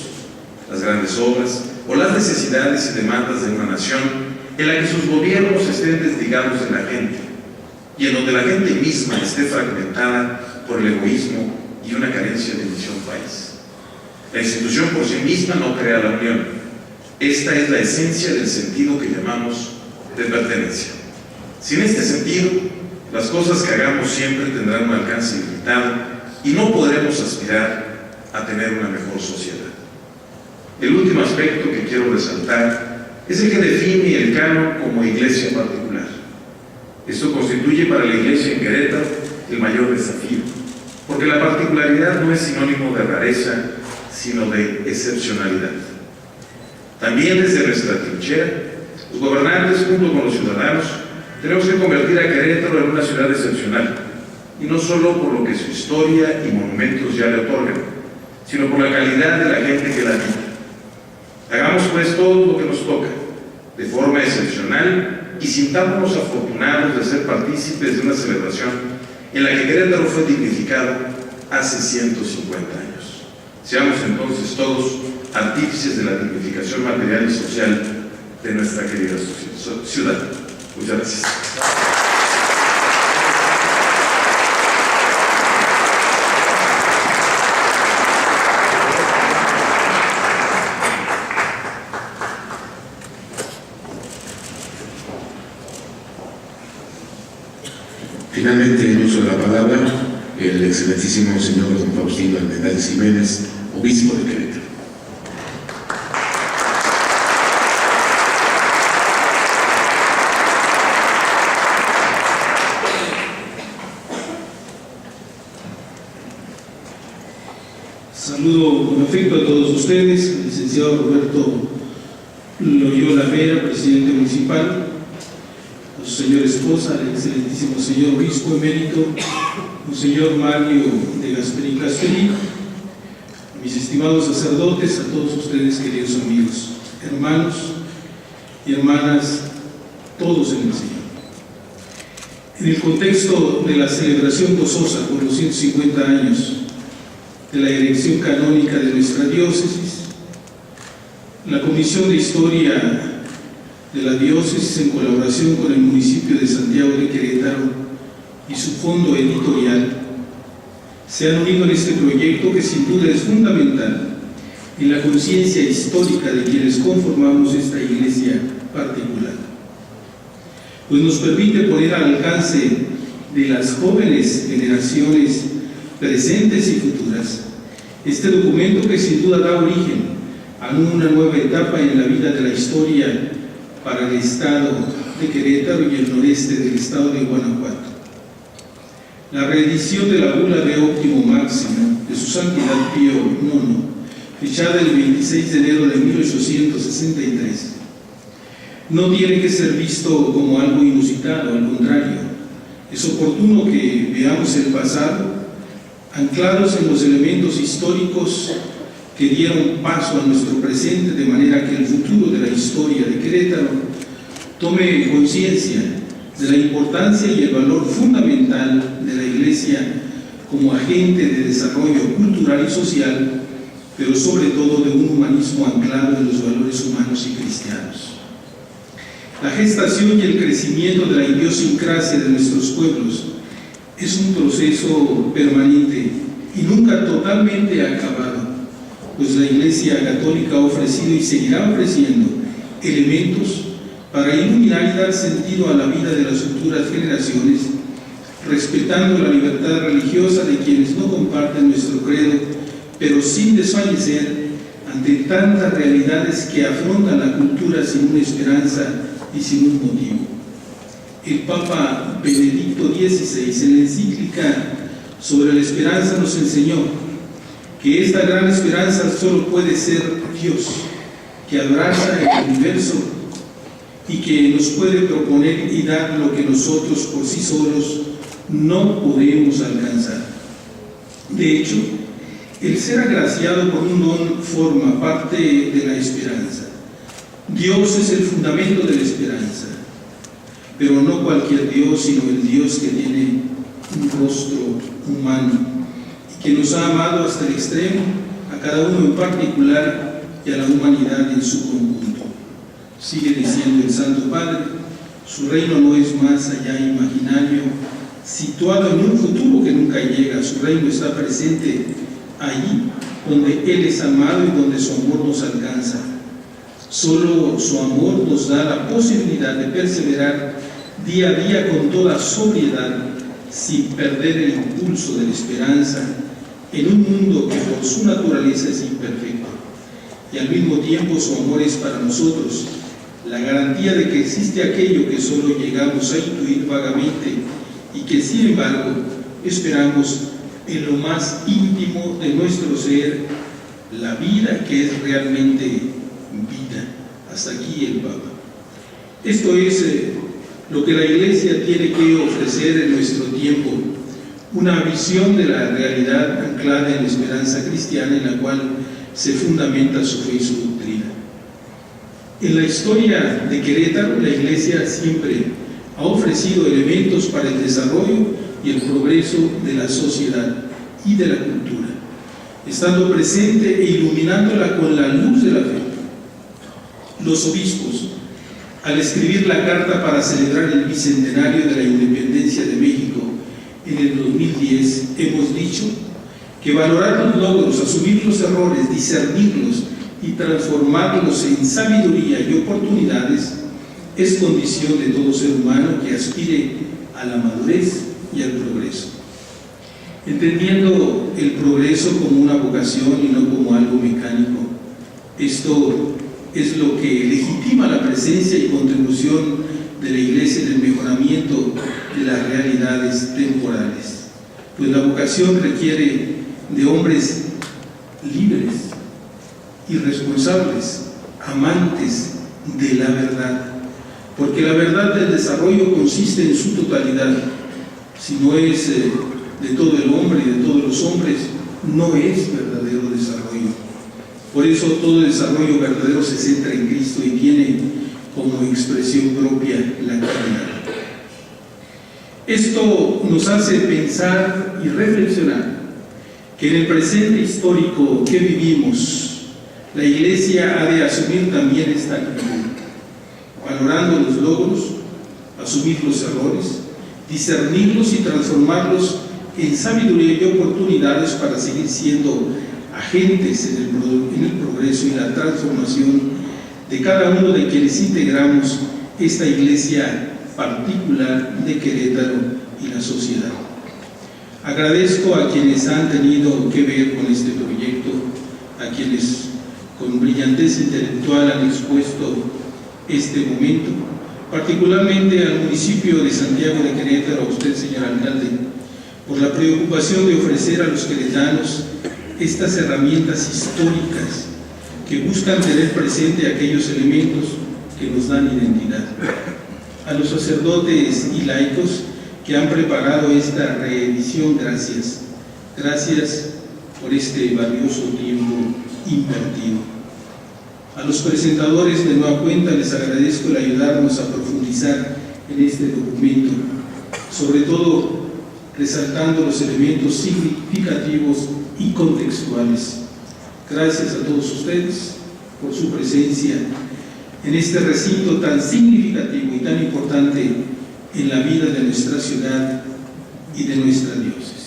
las grandes obras o las necesidades y demandas de una nación en la que sus gobiernos estén desligados de la gente y en donde la gente misma esté fragmentada por el egoísmo y una carencia de visión país. La institución por sí misma no crea la unión. Esta es la esencia del sentido que llamamos de pertenencia. Sin este sentido, las cosas que hagamos siempre tendrán un alcance limitado y no podremos aspirar a tener una mejor sociedad. El último aspecto que quiero resaltar es el que define el canon como iglesia particular. Esto constituye para la iglesia en Querétaro el mayor desafío, porque la particularidad no es sinónimo de rareza, sino de excepcionalidad. También desde nuestra trinchera, los gobernantes junto con los ciudadanos tenemos que convertir a Querétaro en una ciudad excepcional, y no solo por lo que su historia y monumentos ya le otorgan, sino por la calidad de la gente que la habita. Hagamos pues todo lo que nos toca, de forma excepcional, y sintámonos afortunados de ser partícipes de una celebración en la que Querétaro fue dignificado hace 150 años. Seamos entonces todos artífices de la dignificación material y social de nuestra querida ciudad. Muchas gracias. Finalmente, en uso de la palabra, el excelentísimo señor don Faustino Almendares Jiménez, obispo de Querétaro. Saludo con afecto a todos ustedes, al licenciado Roberto Loyola Vera, presidente municipal, a su señora esposa, al excelentísimo señor obispo emérito, Monseñor Mario de Gasperi Castelli, a mis estimados sacerdotes, a todos ustedes, queridos amigos, hermanos y hermanas, todos en el Señor. En el contexto de la celebración gozosa por los 150 años de la erección canónica de nuestra diócesis, la Comisión de Historia de la Diócesis, en colaboración con el municipio de Santiago de Querétaro y su fondo editorial, se han unido en este proyecto que sin duda es fundamental en la conciencia histórica de quienes conformamos esta iglesia particular, pues nos permite poner al alcance de las jóvenes generaciones presentes y futuras este documento que sin duda da origen a una nueva etapa en la vida de la historia para el estado de Querétaro y el noreste del estado de Guanajuato. La reedición de la bula de óptimo máximo de su santidad Pío IX, fechada el 26 de enero de 1863, no tiene que ser visto como algo inusitado, al contrario, es oportuno que veamos el pasado anclados en los elementos históricos que dieron paso a nuestro presente, de manera que el futuro de la historia de Querétaro tome conciencia de la importancia y el valor fundamental de la Iglesia como agente de desarrollo cultural y social, pero sobre todo de un humanismo anclado en los valores humanos y cristianos. La gestación y el crecimiento de la idiosincrasia de nuestros pueblos es un proceso permanente y nunca totalmente acabado, pues la Iglesia Católica ha ofrecido y seguirá ofreciendo elementos para iluminar y dar sentido a la vida de las futuras generaciones, respetando la libertad religiosa de quienes no comparten nuestro credo, pero sin desfallecer ante tantas realidades que afrontan la cultura sin una esperanza y sin un motivo. El Papa Benedicto XVI, en la encíclica sobre la esperanza, nos enseñó que esta gran esperanza solo puede ser Dios, que abraza el universo y que nos puede proponer y dar lo que nosotros por sí solos no podemos alcanzar. De hecho, el ser agraciado por un don forma parte de la esperanza. Dios es el fundamento de la esperanza, pero no cualquier Dios, sino el Dios que tiene un rostro humano y que nos ha amado hasta el extremo, a cada uno en particular y a la humanidad en su conjunto. Sigue diciendo el Santo Padre: su reino no es más allá imaginario, situado en un futuro que nunca llega. Su reino está presente allí donde Él es amado y donde su amor nos alcanza. Solo su amor nos da la posibilidad de perseverar día a día con toda sobriedad, sin perder el impulso de la esperanza en un mundo que por su naturaleza es imperfecto. Y al mismo tiempo su amor es para nosotros la garantía de que existe aquello que solo llegamos a intuir vagamente y que sin embargo esperamos en lo más íntimo de nuestro ser la vida que es realmente vida. Hasta aquí el Papa. Esto es lo que la Iglesia tiene que ofrecer en nuestro tiempo, una visión de la realidad anclada en la esperanza cristiana en la cual se fundamenta su fe y su doctrina. En la historia de Querétaro, la Iglesia siempre ha ofrecido elementos para el desarrollo y el progreso de la sociedad y de la cultura, estando presente e iluminándola con la luz de la fe. Los obispos, al escribir la carta para celebrar el bicentenario de la independencia de México en el 2010, hemos dicho que valorar los logros, asumir los errores, discernirlos y transformarlos en sabiduría y oportunidades es condición de todo ser humano que aspire a la madurez y al progreso. Entendiendo el progreso como una vocación y no como algo mecánico, esto es lo que legitima la presencia y contribución de la Iglesia en el mejoramiento de las realidades temporales, pues la vocación requiere de hombres libres y responsables, amantes de la verdad, porque la verdad del desarrollo consiste en su totalidad. Si no es de todo el hombre y de todos los hombres, no es verdadero desarrollo. Por eso todo desarrollo verdadero se centra en Cristo y tiene como expresión propia la caridad. Esto nos hace pensar y reflexionar que en el presente histórico que vivimos, la Iglesia ha de asumir también esta actitud, valorando los logros, asumir los errores, discernirlos y transformarlos en sabiduría y oportunidades para seguir siendo agentes en el progreso y la transformación de cada uno de quienes integramos esta Iglesia particular de Querétaro y la sociedad. Agradezco a quienes han tenido que ver con este proyecto, a quienes con brillantez intelectual han expuesto este momento, particularmente al municipio de Santiago de Querétaro, a usted, señor alcalde, por la preocupación de ofrecer a los queretanos estas herramientas históricas que buscan tener presente aquellos elementos que nos dan identidad. A los sacerdotes y laicos que han preparado esta reedición, gracias. Gracias por este valioso tiempo invertido. A los presentadores de nueva cuenta les agradezco el ayudarnos a profundizar en este documento, sobre todo resaltando los elementos significativos y contextuales. Gracias a todos ustedes por su presencia en este recinto tan significativo y tan importante en la vida de nuestra ciudad y de nuestra diócesis.